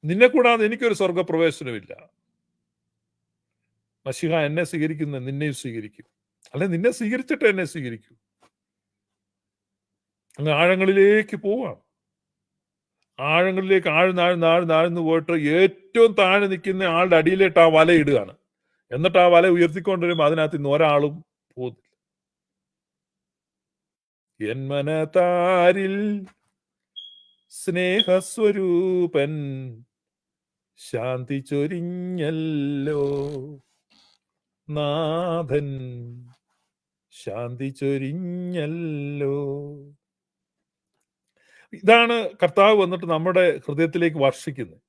നിന്നെ കൂടാതെ എനിക്കൊരു സ്വർഗപ്രവേശനമില്ല. മശിഹ എന്നെ സ്വീകരിക്കുന്ന നിന്നെയും സ്വീകരിക്കും, അല്ലെ നിന്നെ സ്വീകരിച്ചിട്ട് എന്നെ സ്വീകരിക്കൂ. അങ്ങ് ആഴങ്ങളിലേക്ക് പോവാം. ആഴങ്ങളിലേക്ക് ആഴ്ന്ന് പോയിട്ട് ഏറ്റവും താഴെ നിൽക്കുന്ന ആളുടെ അടിയിലേട്ട് ആ വല ഇടുകയാണ്. എന്നിട്ട് ആ വല ഉയർത്തിക്കൊണ്ടുവരുമ്പോൾ അതിനകത്ത് ഇന്ന് ഒരാളും പോകുന്നില്ല. എന്മനതാരിൽ സ്നേഹസ്വരൂപൻ ശാന്തി ചൊരിഞ്ഞല്ലോ, നാഥൻ ശാന്തി ചൊരിഞ്ഞല്ലോ. ഇതാണ് കർത്താവ് വന്നിട്ട് നമ്മുടെ ഹൃദയത്തിലേക്ക് വർഷിക്കുന്നത്.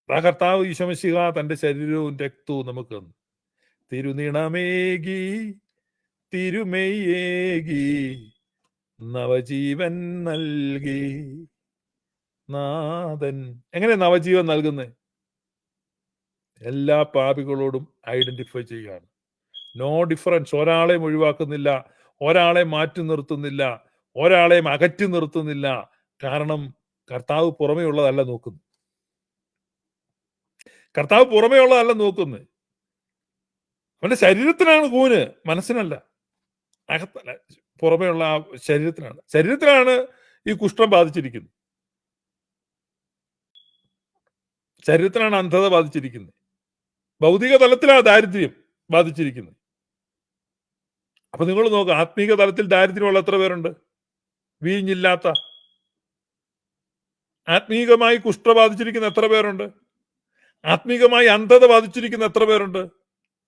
ആ കർത്താവ് ഈശോമിശിഹ തന്റെ ശരീരവും രക്തവും നമുക്ക് തന്നു. തിരുനിണമേകി തിരുമെയ്യേകി നവജീവൻ നൽകി. നാഥൻ എങ്ങനെ നവജീവൻ നൽകുന്നത്? എല്ലാ പാപികളോടും ഐഡന്റിഫൈ ചെയ്യുകയാണ്. No difference. ഒരാളെയും ഒഴിവാക്കുന്നില്ല, ഒരാളെ മാറ്റി നിർത്തുന്നില്ല, ഒരാളെയും അകറ്റി നിർത്തുന്നില്ല. കാരണം കർത്താവ് പുറമേ ഉള്ളതല്ല നോക്കുന്നത്. കർത്താവ് പുറമേ ഉള്ളതല്ല നോക്കുന്നത്. അവന്റെ ശരീരത്തിനാണ് കൂന്, മനസ്സിനല്ല. അകത്തല്ല, പുറമേ ഉള്ള ആ ശരീരത്തിനാണ് ഈ കുഷ്ഠം ബാധിച്ചിരിക്കുന്നത്. ശരീരത്തിനാണ് അന്ധത ബാധിച്ചിരിക്കുന്നത്. ഭൗതിക തലത്തിലാണ് ദാരിദ്ര്യം ബാധിച്ചിരിക്കുന്നത്. അപ്പൊ നിങ്ങൾ നോക്കുക, ആത്മീക തലത്തിൽ ദാരിദ്ര്യമുള്ള എത്ര പേരുണ്ട്? വീഞ്ഞില്ലാത്ത. ആത്മീകമായി കുഷ്ഠ ബാധിച്ചിരിക്കുന്ന എത്ര പേരുണ്ട്? ആത്മീകമായി അന്ധത ബാധിച്ചിരിക്കുന്ന എത്ര പേരുണ്ട്?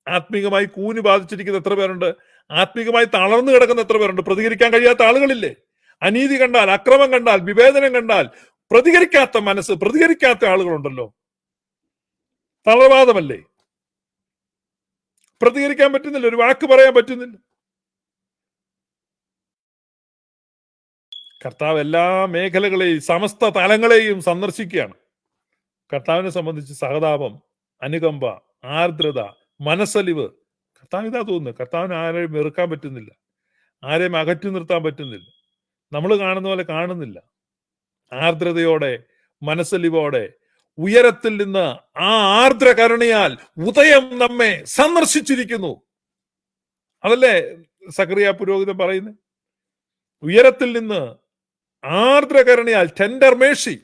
ആത്മീകമായി കൂന് ബാധിച്ചിരിക്കുന്ന എത്ര പേരുണ്ട്? ആത്മീകമായി തളർന്നു കിടക്കുന്ന എത്ര പേരുണ്ട്? പ്രതികരിക്കാൻ കഴിയാത്ത ആളുകളില്ലേ? അനീതി കണ്ടാൽ, അക്രമം കണ്ടാൽ, വിവേചനം കണ്ടാൽ പ്രതികരിക്കാത്ത മനസ്സ്, പ്രതികരിക്കാത്ത ആളുകളുണ്ടല്ലോ. തളർവാദമല്ലേ? പ്രതികരിക്കാൻ പറ്റുന്നില്ല, ഒരു വാക്ക് പറയാൻ പറ്റുന്നില്ല. കർത്താവ് എല്ലാ മേഖലകളെയും സമസ്ത തലങ്ങളെയും സന്ദർശിക്കുകയാണ്. കർത്താവിനെ സംബന്ധിച്ച് സഹതാപം, അനുകമ്പ, ആർദ്രത, മനസ്സലിവ്, കർത്താവ് ഇതാ തോന്നുന്നത്. കർത്താവിന് ആരെയും വെറുക്കാൻ പറ്റുന്നില്ല, ആരെയും അകറ്റി നിർത്താൻ പറ്റുന്നില്ല. നമ്മൾ കാണുന്ന പോലെ കാണുന്നില്ല. ആർദ്രതയോടെ, മനസ്സലിവോടെ, ഉയരത്തിൽ നിന്ന് ആ ആർദ്ര കരുണയാൽ ഉദയം നമ്മെ സന്ദർശിച്ചിരിക്കുന്നു. അതല്ലേ സക്കറിയ പുരോഹിതൻ പറയുന്നത്? ഉയരത്തിൽ നിന്ന് ആർദ്ര കരുണയാൽ, ടെൻഡർ മേഴ്സി.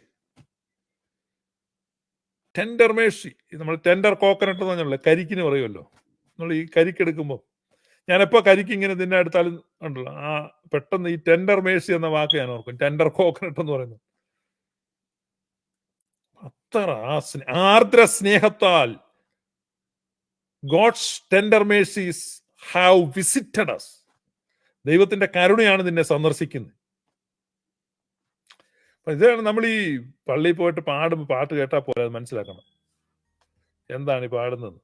Tender Mercy. നമ്മൾ ടെൻഡർ കോക്കനട്ട് എന്ന് പറഞ്ഞല്ലോ, കരിക്കിന് പറയുമല്ലോ. നമ്മൾ ഈ കരിക്കെടുക്കുമ്പോൾ, ഞാനെപ്പോ കരിക്ക് ഇങ്ങനെ നിന്നെ എടുത്താലും ഉണ്ടല്ലോ, ആ പെട്ടെന്ന് ഈ ടെൻഡർ മേഴ്സി എന്ന വാക്ക് ഞാൻ ഓർക്കും. ടെൻഡർ കോക്കനട്ട് എന്ന് പറയുന്നത് അത്ര ആർദ്ര സ്നേഹത്താൽ, God's tender mercies have visited us. ദൈവത്തിന്റെ കരുണയാണ് നിന്നെ സന്ദർശിക്കുന്നത്. ഇതാണ് നമ്മൾ ഈ പള്ളിയിൽ പോയിട്ട് പാടുമ്പോൾ പാട്ട് കേട്ടാൽ പോലെ അത് മനസ്സിലാക്കണം എന്താണ് ഈ പാടുന്നത്.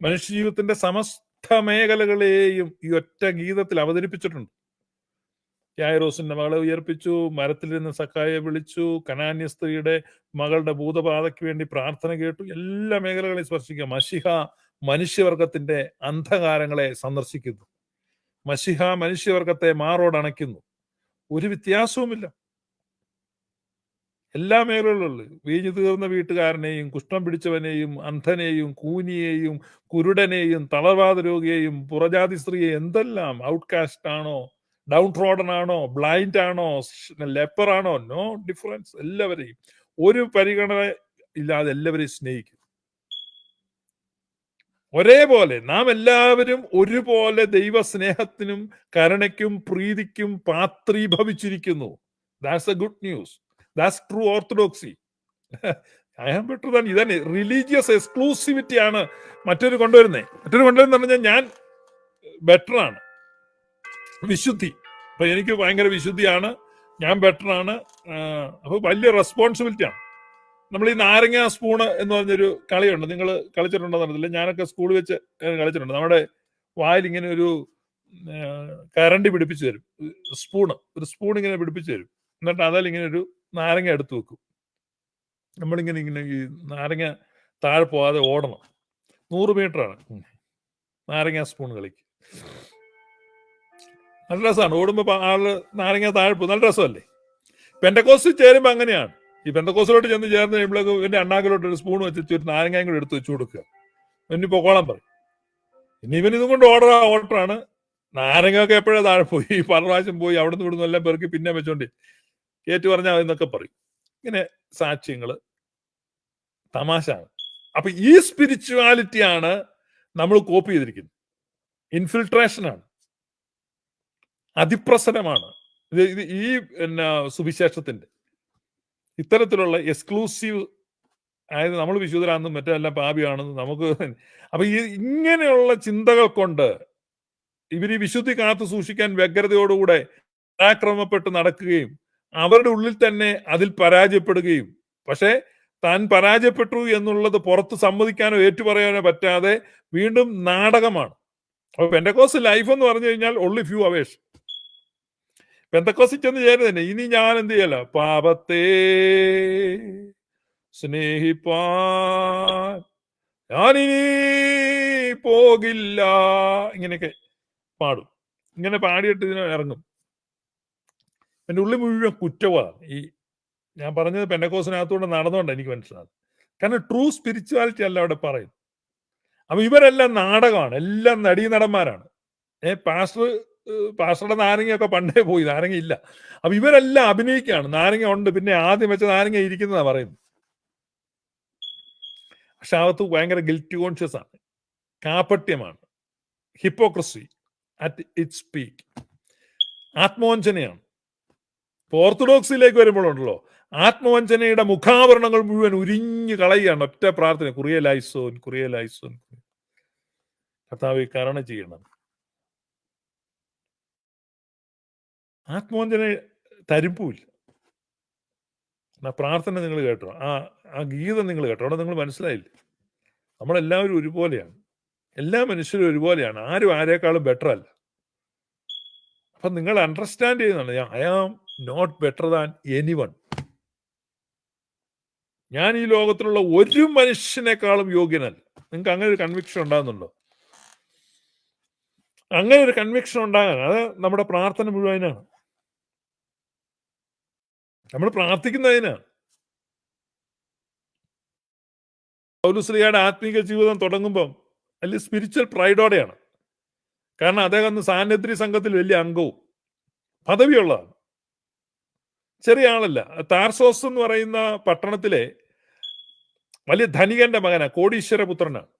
മനുഷ്യജീവിതത്തിന്റെ സമസ്ത മേഖലകളെയും ഈ ഒറ്റ ഗീതത്തിൽ അവതരിപ്പിച്ചിട്ടുണ്ട്. യായിറോസിന്റെ മകളെ ഉയർപ്പിച്ചു, മരത്തിൽ നിന്ന് സക്കായെ വിളിച്ചു, കനാന്യ സ്ത്രീയുടെ മകളുടെ ഭൂതബാധയ്ക്ക് വേണ്ടി പ്രാർത്ഥന കേട്ടു. എല്ലാ മേഖലകളെയും സ്പർശിക്കുക. മശിഹ മനുഷ്യവർഗത്തിന്റെ അന്ധകാരങ്ങളെ സന്ദർശിക്കുന്നു. മശിഹ മനുഷ്യവർഗത്തെ മാറോടണയ്ക്കുന്നു. ഒരു വ്യത്യാസവുമില്ല. എല്ലാ മേഖലകളിലും വീഞ്ഞു തീർന്ന വീട്ടുകാരനെയും, കുഷ്ഠം പിടിച്ചവനെയും, അന്ധനെയും, കൂനിയെയും, കുരുടനെയും, തളർവാദ രോഗിയെയും, പുറജാതി സ്ത്രീയെ, എന്തെല്ലാം ഔട്ട്കാസ്റ്റ് ആണോ, ഡൗൺ ട്രോഡൻ ആണോ, ബ്ലൈൻഡ് ആണോ, ലെപ്പർ ആണോ, നോ ഡിഫറൻസ്. എല്ലാവരെയും ഒരു പരിഗണന ഇല്ലാതെ എല്ലാവരെയും സ്നേഹിക്കും. ഒരേപോലെ നാം എല്ലാവരും ഒരുപോലെ ദൈവസ്നേഹത്തിനും കരുണയ്ക്കും പ്രീതിക്കും പാത്രീഭവിച്ചിരിക്കുന്നു. That's a good news. That's true orthodoxy. I am better than ഇതാണ് റിലീജിയസ് എക്സ്ക്ലൂസിവിറ്റി ആണ് മറ്റൊരു കൊണ്ടുവരുന്നത് പറഞ്ഞാൽ ഞാൻ ബെറ്റർ ആണ്, വിശുദ്ധി. അപ്പൊ എനിക്ക് ഭയങ്കര വിശുദ്ധിയാണ്, ഞാൻ ബെറ്റർ ആണ്. അപ്പൊ വലിയ റെസ്പോൺസിബിലിറ്റി ആണ്. നമ്മൾ ഈ നാരങ്ങ സ്പൂണ് എന്ന് പറഞ്ഞൊരു കളിയുണ്ട്, നിങ്ങൾ കളിച്ചിട്ടുണ്ടോ എന്നറിയില്ല. ഞാനൊക്കെ സ്കൂളിൽ വെച്ച് കളിച്ചിട്ടുണ്ട്. നമ്മുടെ വായിൽ ഇങ്ങനെ ഒരു കരണ്ടി പിടിപ്പിച്ചു തരും, ഒരു സ്പൂൺ ഇങ്ങനെ പിടിപ്പിച്ചു തരും. എന്നിട്ട് അതിൽ ഇങ്ങനെ ഒരു നാരങ്ങ എടുത്തു വെക്കും. നമ്മളിങ്ങനെ ഈ നാരങ്ങ താഴെ പോകാതെ ഓടണം. 100 മീറ്ററാണ് നാരങ്ങ സ്പൂൺ കളിക്ക്. നല്ല രസമാണ്. ഓടുമ്പോ ആള് നാരങ്ങ താഴെ പോകും. നല്ല രസമല്ലേ? പെന്തക്കോസ്റ്റിൽ ചേരുമ്പോ അങ്ങനെയാണ്. ഈ പെന്തക്കോസ്റ്റിലോട്ട് ചെന്ന് ചേർന്ന് കഴിയുമ്പോഴേക്ക് എന്റെ അണ്ണാക്കിലോട്ട് ഒരു സ്പൂൺ വെച്ച് ഒരു നാരങ്ങയും കൂടെ എടുത്ത് വെച്ച് കൊടുക്കുക. ഇനി പൊക്കോളം പറയും. ഇനി ഇതും കൊണ്ട് ഓട്ടറാണ്. നാരങ്ങയൊക്കെ എപ്പോഴാ താഴെ പോയി, പല പ്രാവശ്യം പോയി, അവിടെ നിന്ന് ഇവിടുന്ന് എല്ലാം പെറുക്കി പിന്നെ വെച്ചോണ്ടി ഏറ്റു പറഞ്ഞാൽ എന്നൊക്കെ പറയും. ഇങ്ങനെ സാക്ഷ്യങ്ങള് തമാശാണ്. അപ്പൊ ഈ സ്പിരിച്വാലിറ്റിയാണ് നമ്മൾ കോപ്പി ചെയ്തിരിക്കുന്നത്. ഇൻഫിൽട്രേഷനാണ്, അതിപ്രസരമാണ് ഇത് ഈ സുവിശേഷത്തിന്റെ ഇത്തരത്തിലുള്ള എക്സ്ക്ലൂസീവ്. അതായത് നമ്മൾ വിശുദ്ധരാണെന്നും മറ്റെല്ലാം പാപിയാണെന്നും നമുക്ക്. അപ്പൊ ഈ ഇങ്ങനെയുള്ള ചിന്തകൾ കൊണ്ട് ഇവർ ഈ വിശുദ്ധി കാത്തു സൂക്ഷിക്കാൻ വ്യഗ്രതയോടുകൂടെ പരാക്രമപ്പെട്ട് നടക്കുകയും അവരുടെ ഉള്ളിൽ തന്നെ അതിൽ പരാജയപ്പെടുകയും, പക്ഷേ താൻ പരാജയപ്പെട്ടു എന്നുള്ളത് പുറത്ത് സമ്മതിക്കാനോ ഏറ്റുപറയാനോ പറ്റാതെ വീണ്ടും നാടകമാണ്. അപ്പൊ പെന്തക്കോസ്റ്റ് ലൈഫ് എന്ന് പറഞ്ഞു കഴിഞ്ഞാൽ only few hours. പെന്തക്കോസ്റ്റിൽ ചെന്ന് ചേരുന്നത് തന്നെ ഇനി ഞാൻ എന്ത് ചെയ്യല, പാപത്തെ സ്നേഹിപ്പാൻ ഞാനിനി പോകില്ല, ഇങ്ങനെയൊക്കെ പാടും. ഇങ്ങനെ പാടിയിട്ട് ഇതിന് ഇറങ്ങും. എൻ്റെ ഉള്ളിൽ മുഴുവൻ കുറ്റമാണ്. ഈ ഞാൻ പറഞ്ഞത് പെന്തക്കോസ്റ്റിനകത്തൂടെ നടന്നുകൊണ്ട് എനിക്ക് മനസ്സിലാകും. കാരണം ട്രൂ സ്പിരിച്വാലിറ്റി അല്ല അവിടെ പറയും. അപ്പൊ ഇവരെല്ലാം നാടകമാണ്, എല്ലാം നടീനടന്മാരാണ്. പാസ്റ്ററുടെ നാരങ്ങയൊക്കെ പണ്ടേ പോയി, നാരങ്ങ ഇല്ല. അപ്പൊ ഇവരെല്ലാം അഭിനയിക്കുകയാണ്. നാരങ്ങ ഉണ്ട്, പിന്നെ ആദ്യം വെച്ച നാരങ്ങ ഇരിക്കുന്നതാ പറയുന്നത്. പക്ഷെ അകത്ത് ഭയങ്കര ഗിൽറ്റി കോൺഷ്യസ് ആണ്, കാപട്യമാണ്, ഹിപ്പോക്രസി അറ്റ് ഇറ്റ്സ് പീക്ക്, ആത്മവഞ്ചനയാണ്. ഓർത്തഡോക്സിലേക്ക് വരുമ്പോഴുണ്ടല്ലോ, ആത്മവഞ്ചനയുടെ മുഖാവരണങ്ങൾ മുഴുവൻ ഉരിഞ്ഞു കളയുകയാണ് ഒറ്റ പ്രാർത്ഥന, കുറിയലായിസോൻ കുറിയലായിസോൻ. കർത്താവേ കരുണ ചെയ്യണം. ആത്മവഞ്ചന തരിപ്പുമില്ല. പ്രാർത്ഥന നിങ്ങൾ കേട്ടോ, ആ ഗീതം നിങ്ങൾ കേട്ടോ, അവിടെ നിങ്ങൾ മനസ്സിലായില്ലേ? നമ്മളെല്ലാവരും ഒരുപോലെയാണ്, എല്ലാ മനുഷ്യരും ഒരുപോലെയാണ്, ആരും ആരേക്കാളും ബെറ്റർ അല്ല. അപ്പൊ നിങ്ങൾ അണ്ടർസ്റ്റാൻഡ് ചെയ്യുന്നുണ്ട്, I am not better than anyone. ഞാൻ ഈ ലോകത്തിലുള്ള ഒരു മനുഷ്യനേക്കാളും യോഗ്യനല്ല. നിങ്ങൾക്ക് അങ്ങനെ ഒരു കൺവിക്ഷൻ ഉണ്ടാകുന്നുണ്ടോ? അങ്ങനെ ഒരു കൺവിക്ഷൻ ഉണ്ടാകാൻ അത് നമ്മുടെ പ്രാർത്ഥന മുഴുവനാണ്. നമ്മൾ പ്രാർത്ഥിക്കുന്നതിനാണ്. പൗലോസ്ലീഹയുടെ ആത്മീക ജീവിതം തുടങ്ങുമ്പം വലിയ സ്പിരിച്വൽ പ്രൈഡോടെയാണ്. കാരണം അദ്ദേഹം സാന്നിധ്യ സംഘത്തിൽ വലിയ അംഗവും പദവിയുള്ളതാണ്, ചെറിയ ആളല്ല. താർസോസ് എന്ന് പറയുന്ന പട്ടണത്തിലെ വലിയ ധനികന്റെ മകനാണ്, കോടീശ്വര പുത്രനാണ്.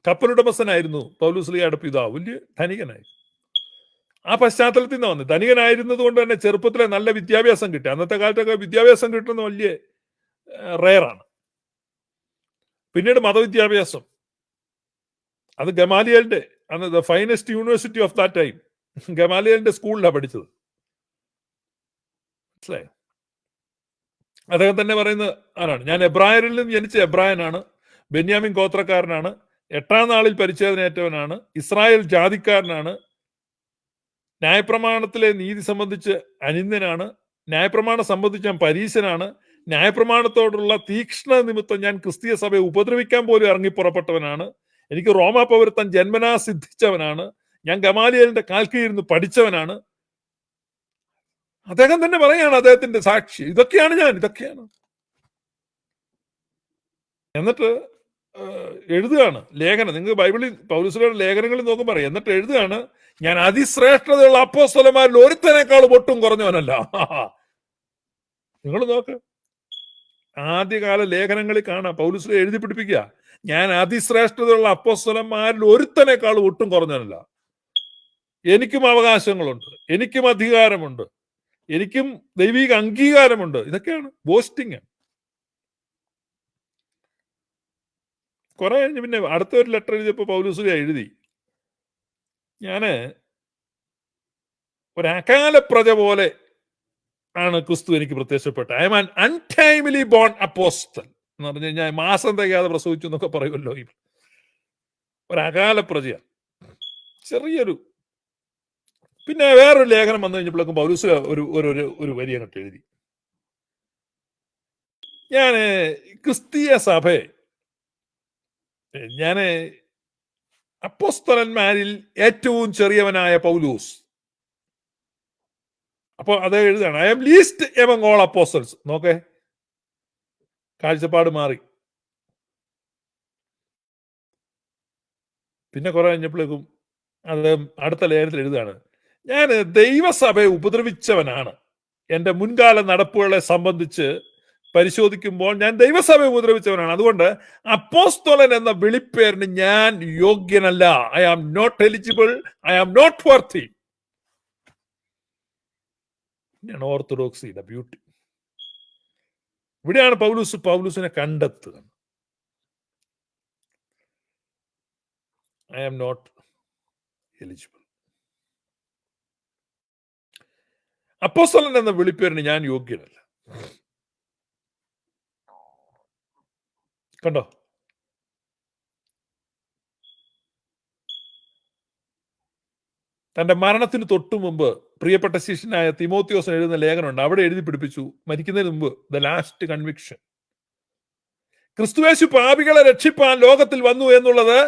കപ്പലുടമസ്ഥനായിരുന്നു പൗലോസ്ലീഹയുടെ പിതാവ്, വലിയ ധനികനായി. ആ പശ്ചാത്തലത്തിൽ നിന്ന് വന്നു. ധനികനായിരുന്നത് കൊണ്ട് തന്നെ ചെറുപ്പത്തിലെ നല്ല വിദ്യാഭ്യാസം കിട്ടി. അന്നത്തെ കാലത്തൊക്കെ വിദ്യാഭ്യാസം കിട്ടുന്നത് വലിയ റെയറാണ്. പിന്നീട് മതവിദ്യാഭ്യാസം, അത് ഗമാലിയലിന്റെ, അന്ന് the finest university of that time, ഗമാലിയലിന്റെ സ്കൂളിലാണ് പഠിച്ചത്. മനസ്സിലായോ? അദ്ദേഹം തന്നെ പറയുന്നത് ആരാണ്, ഞാൻ എബ്രായരിൽ നിന്ന് ജനിച്ച എബ്രായനാണ്, ബെന്യാമിൻ ഗോത്രക്കാരനാണ്, 8-ാം നാളിൽ പരിച്ഛേദനയേറ്റവനാണ്, ഇസ്രായേൽ ജാതിക്കാരനാണ്, ന്യായപ്രമാണത്തിലെ നീതി സംബന്ധിച്ച് അനിന്ദനാണ്, ന്യായപ്രമാണം സംബന്ധിച്ച് ഞാൻ പരീശനാണ്, ന്യായപ്രമാണത്തോടുള്ള തീക്ഷ്ണ നിമിത്തം ഞാൻ ക്രിസ്തീയ സഭയെ ഉപദ്രവിക്കാൻ പോലും ഇറങ്ങി പുറപ്പെട്ടവനാണ്, എനിക്ക് റോമാ പൗരത്വം ജന്മനാ സിദ്ധിച്ചവനാണ്, ഞാൻ ഗമാലിയലിന്റെ കാൽക്കീഴിരുന്ന് പഠിച്ചവനാണ്. അദ്ദേഹം തന്നെ പറയാണ്, അദ്ദേഹത്തിന്റെ സാക്ഷി, ഇതൊക്കെയാണ് ഞാൻ, ഇതൊക്കെയാണ്. എന്നിട്ട് എഴുതുകയാണ് ലേഖനം. നിങ്ങൾ ബൈബിളിൽ പൗലോസ്ലീഹയുടെ ലേഖനങ്ങളിൽ നോക്കുമ്പോൾ പറയും, എന്നിട്ട് എഴുതുകയാണ്, ഞാൻ അതിശ്രേഷ്ഠതയുള്ള അപ്പോസ്തലന്മാരിൽ ഒരുത്തനേക്കാളും ഒട്ടും കുറഞ്ഞവനല്ല. നിങ്ങൾ നോക്ക്, ആദ്യകാല ലേഖനങ്ങളിൽ കാണാം പൗലോസ്ലീഹ എഴുതി പിടിപ്പിക്കുക, ഞാൻ അതിശ്രേഷ്ഠതയുള്ള അപ്പോസ്തലന്മാരിൽ ഒരുത്തനേക്കാളും ഒട്ടും കുറഞ്ഞവനല്ല. എനിക്കും അവകാശങ്ങളുണ്ട്, എനിക്കും അധികാരമുണ്ട്, എനിക്കും ദൈവിക അംഗീകാരമുണ്ട്. ഇതൊക്കെയാണ് ബോസ്റ്റിങ്. കുറെ കഴിഞ്ഞ് പിന്നെ അടുത്തൊരു ലെറ്റർ എഴുതിയപ്പോൾ പൗലോസ്ലീഹ എഴുതി, ഞാന് ഒരു അകാല പ്രജ പോലെ ആണ് ക്രിസ്തു എനിക്ക് പ്രത്യക്ഷപ്പെട്ടത്. I am an untimely born apostle എന്ന് പറഞ്ഞു കഴിഞ്ഞാൽ മാസം തികയാതെ പ്രസവിച്ചു എന്നൊക്കെ പറയുമല്ലോ. ഒരു അകാല പ്രജയാണ്, ചെറിയൊരു. പിന്നെ വേറൊരു ലേഖനം വന്നു കഴിഞ്ഞപ്പോഴേക്കും പൗലോസ്ലീഹ ഒരു വരി അങ്ങോട്ട് എഴുതി, ഞാന് ക്രിസ്തീയ സഭയെ, ഞാന് അപ്പോസ്തലന്മാരിൽ ഏറ്റവും ചെറിയവനായ പൗലോസ്. അപ്പൊ അത് എഴുതാണ്, I am least among all apostles. നോക്കേ, കാഴ്ചപ്പാട് മാറി. പിന്നെ കുറെ കഴിഞ്ഞപ്പോഴേക്കും അത് അടുത്ത ലേഖനത്തിൽ എഴുതാണ്, ഞാൻ ദൈവസഭയെ ഉപദ്രവിച്ചവനാണ്. എൻ്റെ മുൻകാല നടപ്പുകളെ സംബന്ധിച്ച് പരിശോധിക്കുമ്പോൾ ഞാൻ ദൈവസഭയെ ഉപദ്രവിച്ചവനാണ്. അതുകൊണ്ട് അപ്പോസ്തലൻ എന്ന വിളിപ്പേരിന് ഞാൻ യോഗ്യനല്ല. I am not eligible, I am not worthy. ഓർത്തഡോക്സിയുടെ ബ്യൂട്ടി ഇവിടെയാണ്. പൗലൂസിനെ കണ്ടെത്തുക. I am not eligible. അപ്പോസ്തലൻ എന്ന വിളിപ്പേരിന് ഞാൻ യോഗ്യനല്ല. കണ്ടോ? തന്റെ മരണത്തിന് തൊട്ടു മുമ്പ് പ്രിയപ്പെട്ട ശിഷ്യനായ തിമോത്തിയോസ് എഴുതുന്ന ലേഖനമുണ്ട്. അവിടെ എഴുതി പിടിപ്പിച്ചു, മരിക്കുന്നതിന് മുമ്പ് ദ ലാസ്റ്റ് കൺവിക്ഷൻ, ക്രിസ്തുയേശു പാപികളെ രക്ഷിപ്പാൻ ലോകത്തിൽ വന്നു എന്നുള്ളത്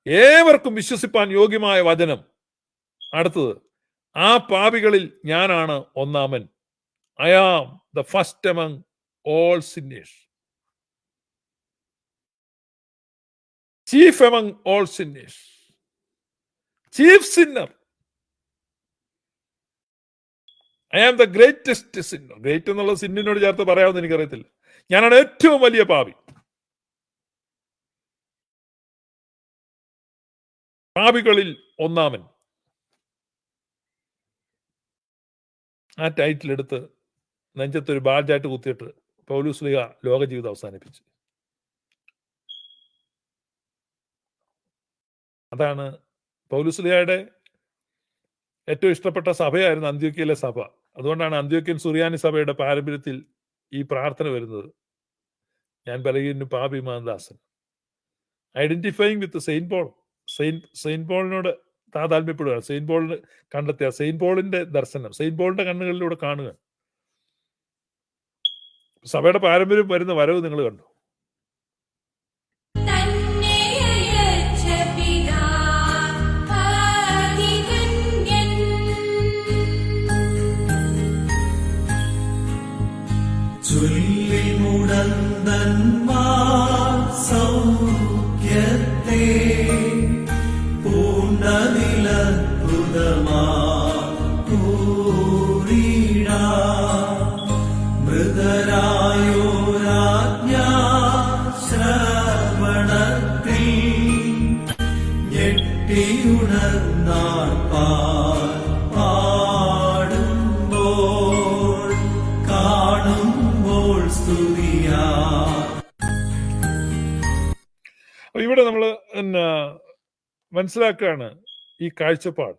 ഏവർക്കും വിശ്വസിപ്പാൻ യോഗ്യമായ വചനം. അടുത്തത്, ആ പാപികളിൽ ഞാനാണ് ഒന്നാമൻ. I am the first among all sinners, chief among all sinners, chief sinner. I am the greatest sinner. Great എന്നുള്ള സിന്നിനോട് ചേർത്ത് പറയാമെന്ന് എനിക്കറിയത്തില്ല. ഞാനാണ് ഏറ്റവും വലിയ പാപി. പാപികളിൽ ഒന്നാമൻ. ആ ടൈറ്റിൽ എടുത്ത് നെഞ്ചത്തൊരു ബാഡ്ജായിട്ട് കുത്തിയിട്ട് പൗലോസ് ശ്ലീഹ ലോക ജീവിതം അവസാനിപ്പിച്ചു. അതാണ് പൗലോസ് ശ്ലീഹയുടെ ഏറ്റവും ഇഷ്ടപ്പെട്ട സഭയായിരുന്നു അന്ത്യോക്യയിലെ സഭ. അതുകൊണ്ടാണ് അന്ത്യോക്യൻ സുറിയാനി സഭയുടെ പാരമ്പര്യത്തിൽ ഈ പ്രാർത്ഥന വരുന്നത്. ഞാൻ ബലഹീനനും പാപിമാൻദാസൻ. Identifying with saint Paul. Saint പോളിനോട് താതാത്മ്യപ്പെടുക. സെയിന്റ് പോളിന് കണ്ടെത്തുക. സെയിന്റ് പോളിന്റെ ദർശനം സെയിന്റ് പോളിന്റെ കണ്ണുകളിലൂടെ കാണുക. സഭയുടെ പാരമ്പര്യം വരുന്ന വരവ് നിങ്ങൾ കണ്ടു. ഇവിടെ നമ്മൾ മനസ്സിലാക്കുകയാണ് ഈ കാഴ്ചപ്പാട്.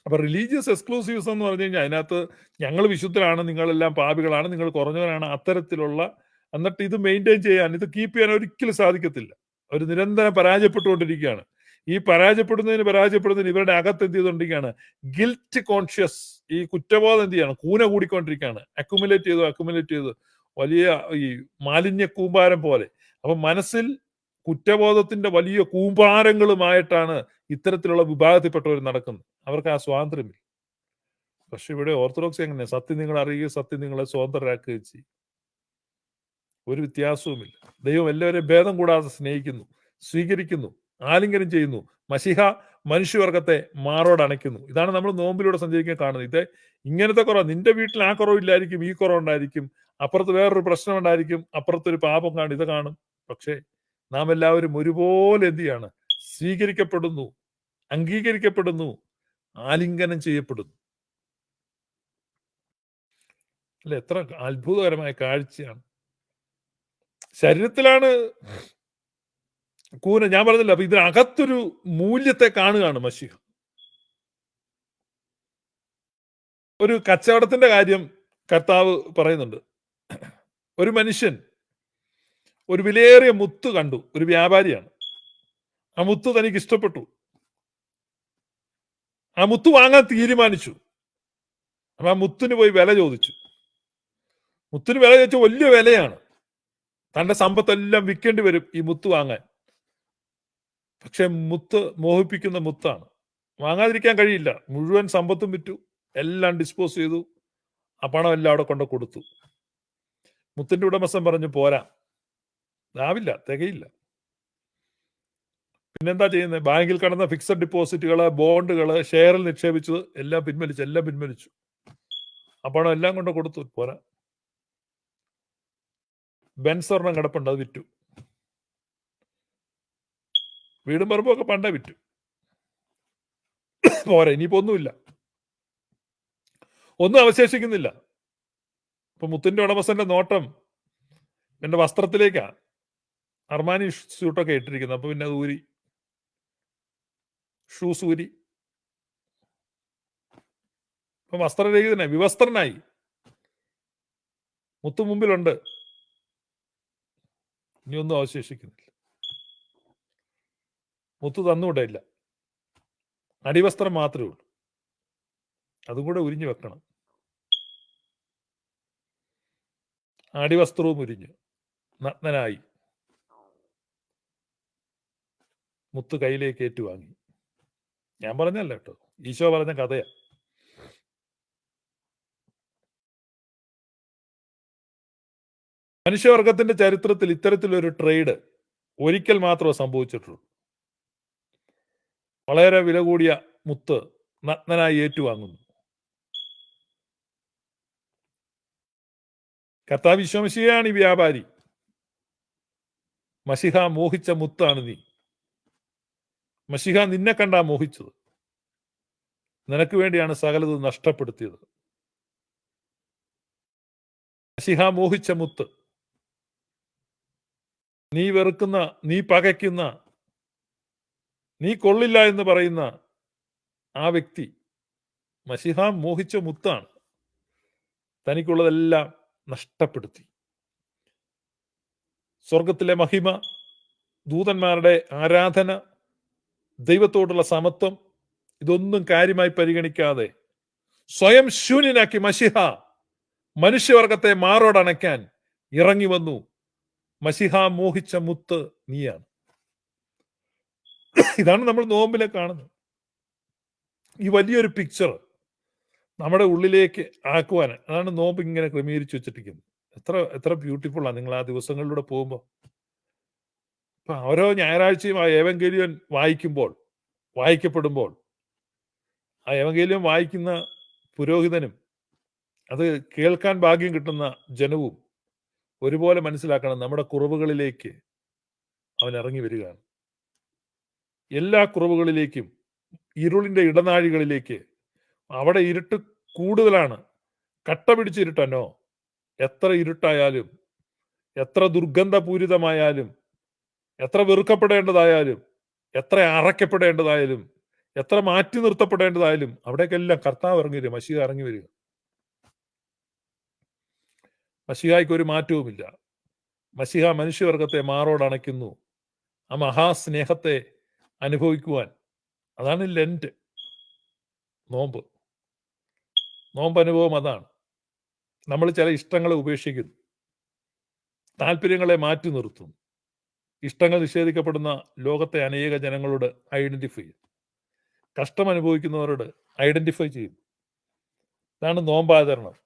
അപ്പൊ റിലീജിയസ് എക്സ്ക്ലൂസീവ്സ് എന്ന് പറഞ്ഞു കഴിഞ്ഞാൽ അതിനകത്ത് ഞങ്ങൾ വിശുദ്ധരാണ്, നിങ്ങളെല്ലാം പാപികളാണ്, നിങ്ങൾ കുറഞ്ഞവരാണ്, അത്തരത്തിലുള്ള, എന്നിട്ട് ഇത് മെയിൻറ്റെയിൻ ചെയ്യാൻ, ഇത് കീപ്പ് ചെയ്യാൻ ഒരിക്കലും സാധിക്കത്തില്ല. അവർ നിരന്തരം പരാജയപ്പെട്ടുകൊണ്ടിരിക്കുകയാണ്. ഈ പരാജയപ്പെടുന്നതിന് ഇവരുടെ അകത്ത് എന്ത് ചെയ്തുകൊണ്ടിരിക്കുകയാണ്? ഗിൽറ്റ് കോൺഷ്യസ്, ഈ കുറ്റബോധം എന്ത് ചെയ്യാണ്? കൂന കൂടിക്കൊണ്ടിരിക്കുകയാണ്. അക്യുമുലേറ്റ് ചെയ്ത് വലിയ ഈ മാലിന്യ കൂമ്പാരം പോലെ. അപ്പൊ മനസ്സിൽ കുറ്റബോധത്തിന്റെ വലിയ കൂമ്പാരങ്ങളുമായിട്ടാണ് ഇത്തരത്തിലുള്ള വിഭാഗത്തിൽപ്പെട്ടവർ നടക്കുന്നത്. അവർക്ക് ആ സ്വാതന്ത്ര്യമില്ല. പക്ഷെ ഇവിടെ ഓർത്തഡോക്സ് എങ്ങനെ? സത്യം നിങ്ങൾ അറിയുകയും സത്യം നിങ്ങളെ സ്വതന്ത്രരാക്കുകയും ചെയ്യും. ഒരു വ്യത്യാസവുമില്ല. ദൈവം എല്ലാവരെയും ഭേദം കൂടാതെ സ്നേഹിക്കുന്നു, സ്വീകരിക്കുന്നു, ആലിംഗനം ചെയ്യുന്നു. മശിഹ മനുഷ്യവർഗത്തെ മാറോട് അണയ്ക്കുന്നു. ഇതാണ് നമ്മൾ നോമ്പിലൂടെ സഞ്ചരിക്കാൻ കാണുന്നത്. ഇത് ഇങ്ങനത്തെ കുറവ്. നിന്റെ വീട്ടിൽ ആ കുറവില്ലായിരിക്കും, ഈ കുറവുണ്ടായിരിക്കും, അപ്പുറത്ത് വേറൊരു പ്രശ്നം ഉണ്ടായിരിക്കും, അപ്പുറത്തൊരു പാപം കാണും, ഇത് കാണും. പക്ഷേ നാം എല്ലാവരും ഒരുപോലെ എന്ത് ചെയ്യാണ്? സ്വീകരിക്കപ്പെടുന്നു, അംഗീകരിക്കപ്പെടുന്നു, ആലിംഗനം ചെയ്യപ്പെടുന്നു. അല്ലെ? എത്ര അത്ഭുതകരമായ കാഴ്ചയാണ്. ശരീരത്തിലാണ് കൂന, ഞാൻ പറഞ്ഞില്ല. അപ്പൊ ഇതിനകത്തൊരു മൂല്യത്തെ കാണുകയാണ് മശിഹ. ഒരു കച്ചവടത്തിന്റെ കാര്യം കർത്താവ് പറയുന്നുണ്ട്. ഒരു മനുഷ്യൻ ഒരു വിലയേറിയ മുത്ത് കണ്ടു. ഒരു വ്യാപാരിയാണ്. ആ മുത്ത് തനിക്ക് ഇഷ്ടപ്പെട്ടു. ആ മുത്ത് വാങ്ങാൻ തീരുമാനിച്ചു. അപ്പൊ ആ മുത്തിന് പോയി വില ചോദിച്ചു. മുത്തിന് വില ചോദിച്ച വലിയ വിലയാണ്. തന്റെ സമ്പത്തെല്ലാം വിൽക്കേണ്ടി വരും ഈ മുത്ത് വാങ്ങാൻ. പക്ഷെ മുത്ത് മോഹിപ്പിക്കുന്ന മുത്താണ്. വാങ്ങാതിരിക്കാൻ കഴിയില്ല. മുഴുവൻ സമ്പത്തും വിറ്റു, എല്ലാം ഡിസ്പോസ് ചെയ്തു. ആ പണം എല്ലാം അവിടെ കൊണ്ട് കൊടുത്തു. മുത്തിന്റെ ഉടമസ്ഥൻ പറഞ്ഞു, പോരാ, ആവില്ല, തികയില്ല. പിന്നെന്താ ചെയ്യുന്നത്? ബാങ്കിൽ കടന്ന ഫിക്സഡ് ഡിപ്പോസിറ്റുകള്, ബോണ്ടുകള്, ഷെയറിൽ നിക്ഷേപിച്ചത് എല്ലാം പിൻവലിച്ചു. ആ പണം എല്ലാം കൊണ്ട് കൊടുത്തു. പോരാ. ബെൻസ് സ്വർണം കിടപ്പുണ്ട്, അത് വിറ്റു. വീടും പറമ്പും ഒക്കെ പണ്ടേ വിറ്റു. പോരാ, ഇനിയിപ്പോ ഒന്നുമില്ല, ഒന്നും അവശേഷിക്കുന്നില്ല. ഇപ്പൊ മുത്തിന്റെ ഉടമസ്ഥന്റെ നോട്ടം എന്റെ വസ്ത്രത്തിലേക്കാ. അർമാനി സ്യൂട്ടൊക്കെ ഇട്ടിരിക്കുന്നത്. അപ്പൊ പിന്നെ അത് ഊരി, ഷൂസ് ഊരി, ഇപ്പൊ വസ്ത്രരഹിതനായി, വിവസ്ത്രനായി. മുത്ത് മുമ്പിലുണ്ട്, ഇനിയൊന്നും അവശേഷിക്കുന്നില്ല. മുത്ത് തന്നുകൂടെയില്ല, അടിവസ്ത്രം മാത്രമേ ഉള്ളൂ. അതും കൂടെ ഉരിഞ്ഞു വെക്കണം. അടിവസ്ത്രവും ഉരിഞ്ഞു, നഗ്നനായി മുത്ത് കയ്യിലേക്ക് ഏറ്റുവാങ്ങി. ഞാൻ പറഞ്ഞല്ല കേട്ടോ, ഈശോ പറഞ്ഞ കഥയാ. മനുഷ്യവർഗത്തിന്റെ ചരിത്രത്തിൽ ഇത്തരത്തിലൊരു ട്രേഡ് ഒരിക്കൽ മാത്രമേ സംഭവിച്ചിട്ടുള്ളൂ. വളരെ വില കൂടിയ മുത്ത് നഗ്നനായി ഏറ്റുവാങ്ങുന്നു. കർത്താവ് ഈശോമിശിഹായാണ് ഈ വ്യാപാരി. മശിഹ മോഹിച്ച മുത്താണ് നീ. മശിഹ നിന്നെ കണ്ടാ മോഹിച്ചത്. നിനക്ക് വേണ്ടിയാണ് സകലതും നഷ്ടപ്പെടുത്തിയത്. മശിഹ മോഹിച്ച മുത്ത്, നീ വെറുക്കുന്ന, നീ പകയ്ക്കുന്ന, നീ കൊള്ളില്ല എന്ന് പറയുന്ന ആ വ്യക്തി മശിഹ മോഹിച്ച മുത്താണ്. തനിക്കുള്ളതെല്ലാം നഷ്ടപ്പെടുത്തി. സ്വർഗത്തിലെ മഹിമ, ദൂതന്മാരുടെ ആരാധന, ദൈവത്തോടുള്ള സമത്വം, ഇതൊന്നും കാര്യമായി പരിഗണിക്കാതെ സ്വയം ശൂന്യനാക്കി മശിഹ മനുഷ്യവർഗത്തെ മാറോടണയ്ക്കാൻ ഇറങ്ങി വന്നു. മശിഹ മോഹിച്ച മുത്ത് നീയാണ്. ഇതാണ് നമ്മൾ നോമ്പിലെ കാണുന്നത്. ഈ വലിയൊരു പിക്ചർ നമ്മുടെ ഉള്ളിലേക്ക് ആക്കുവാൻ, അതാണ് നോമ്പ് ഇങ്ങനെ ക്രമീകരിച്ചു വെച്ചിരിക്കുന്നത്. എത്ര ബ്യൂട്ടിഫുള്ളാണ് നിങ്ങൾ ആ ദിവസങ്ങളിലൂടെ പോകുമ്പോൾ. ഇപ്പൊ ഓരോ ഞായറാഴ്ചയും ആ ഏവങ്കേലിയൻ വായിക്കപ്പെടുമ്പോൾ ആ ഏവങ്കേലിയൻ വായിക്കുന്ന പുരോഹിതനും അത് കേൾക്കാൻ ഭാഗ്യം കിട്ടുന്ന ജനവും ഒരുപോലെ മനസ്സിലാക്കണം, നമ്മുടെ കുറവുകളിലേക്ക് അവൻ ഇറങ്ങി വരികയാണ്. എല്ലാ കുറവുകളിലേക്കും, ഇരുളിന്റെ ഇടനാഴികളിലേക്ക്. അവിടെ ഇരുട്ട് കൂടുതലാണ്. കട്ട പിടിച്ച് ഇരുട്ടനോ, എത്ര ഇരുട്ടായാലും, എത്ര ദുർഗന്ധപൂരിതമായാലും, എത്ര വെറുക്കപ്പെടേണ്ടതായാലും, എത്ര അറയ്ക്കപ്പെടേണ്ടതായാലും, എത്ര മാറ്റി നിർത്തപ്പെടേണ്ടതായാലും അവിടേക്കെല്ലാം കർത്താവ് ഇറങ്ങി വരിക, മശിഹ ഇറങ്ങി വരിക. മശിഹായ്ക്ക് ഒരു മാറ്റവുമില്ല. മശിഹ മനുഷ്യവർഗത്തെ മാറോടണയ്ക്കുന്നു. ആ മഹാസ്നേഹത്തെ അനുഭവിക്കുവാൻ, അതാണ് ലെന്റ്, നോമ്പ് അനുഭവം. അതാണ് നമ്മൾ ചില ഇഷ്ടങ്ങളെ ഉപേക്ഷിക്കുന്നു, താല്പര്യങ്ങളെ മാറ്റി നിർത്തുന്നു. ഇഷ്ടങ്ങൾ നിഷേധിക്കപ്പെടുന്ന ലോകത്തെ അനേക ജനങ്ങളോട് ഐഡന്റിഫൈ ചെയ്യും, കഷ്ടം അനുഭവിക്കുന്നവരോട് ഐഡന്റിഫൈ ചെയ്യും. ഇതാണ് നോമ്പാചരണം.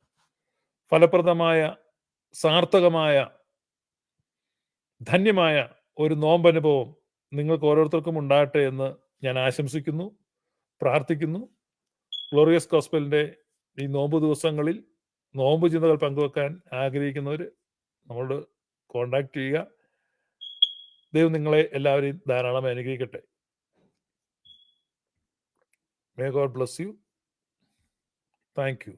ഫലപ്രദമായ, സാർത്ഥകമായ, ധന്യമായ ഒരു നോമ്പനുഭവം നിങ്ങൾക്ക് ഓരോരുത്തർക്കും ഉണ്ടാകട്ടെ എന്ന് ഞാൻ ആശംസിക്കുന്നു, പ്രാർത്ഥിക്കുന്നു. ഗ്ലോറിയസ് ഗോസ്പലിന്റെ ഈ നോമ്പ് ദിവസങ്ങളിൽ നോമ്പ് ചിന്തകൾ പങ്കുവെക്കാൻ ആഗ്രഹിക്കുന്നവർ നമ്മളോട് കോണ്ടാക്ട് ചെയ്യുക. ദൈവം നിങ്ങളെ എല്ലാവരെയും ധാരാളം അനുഗ്രഹിക്കട്ടെ. May God bless you. Thank you.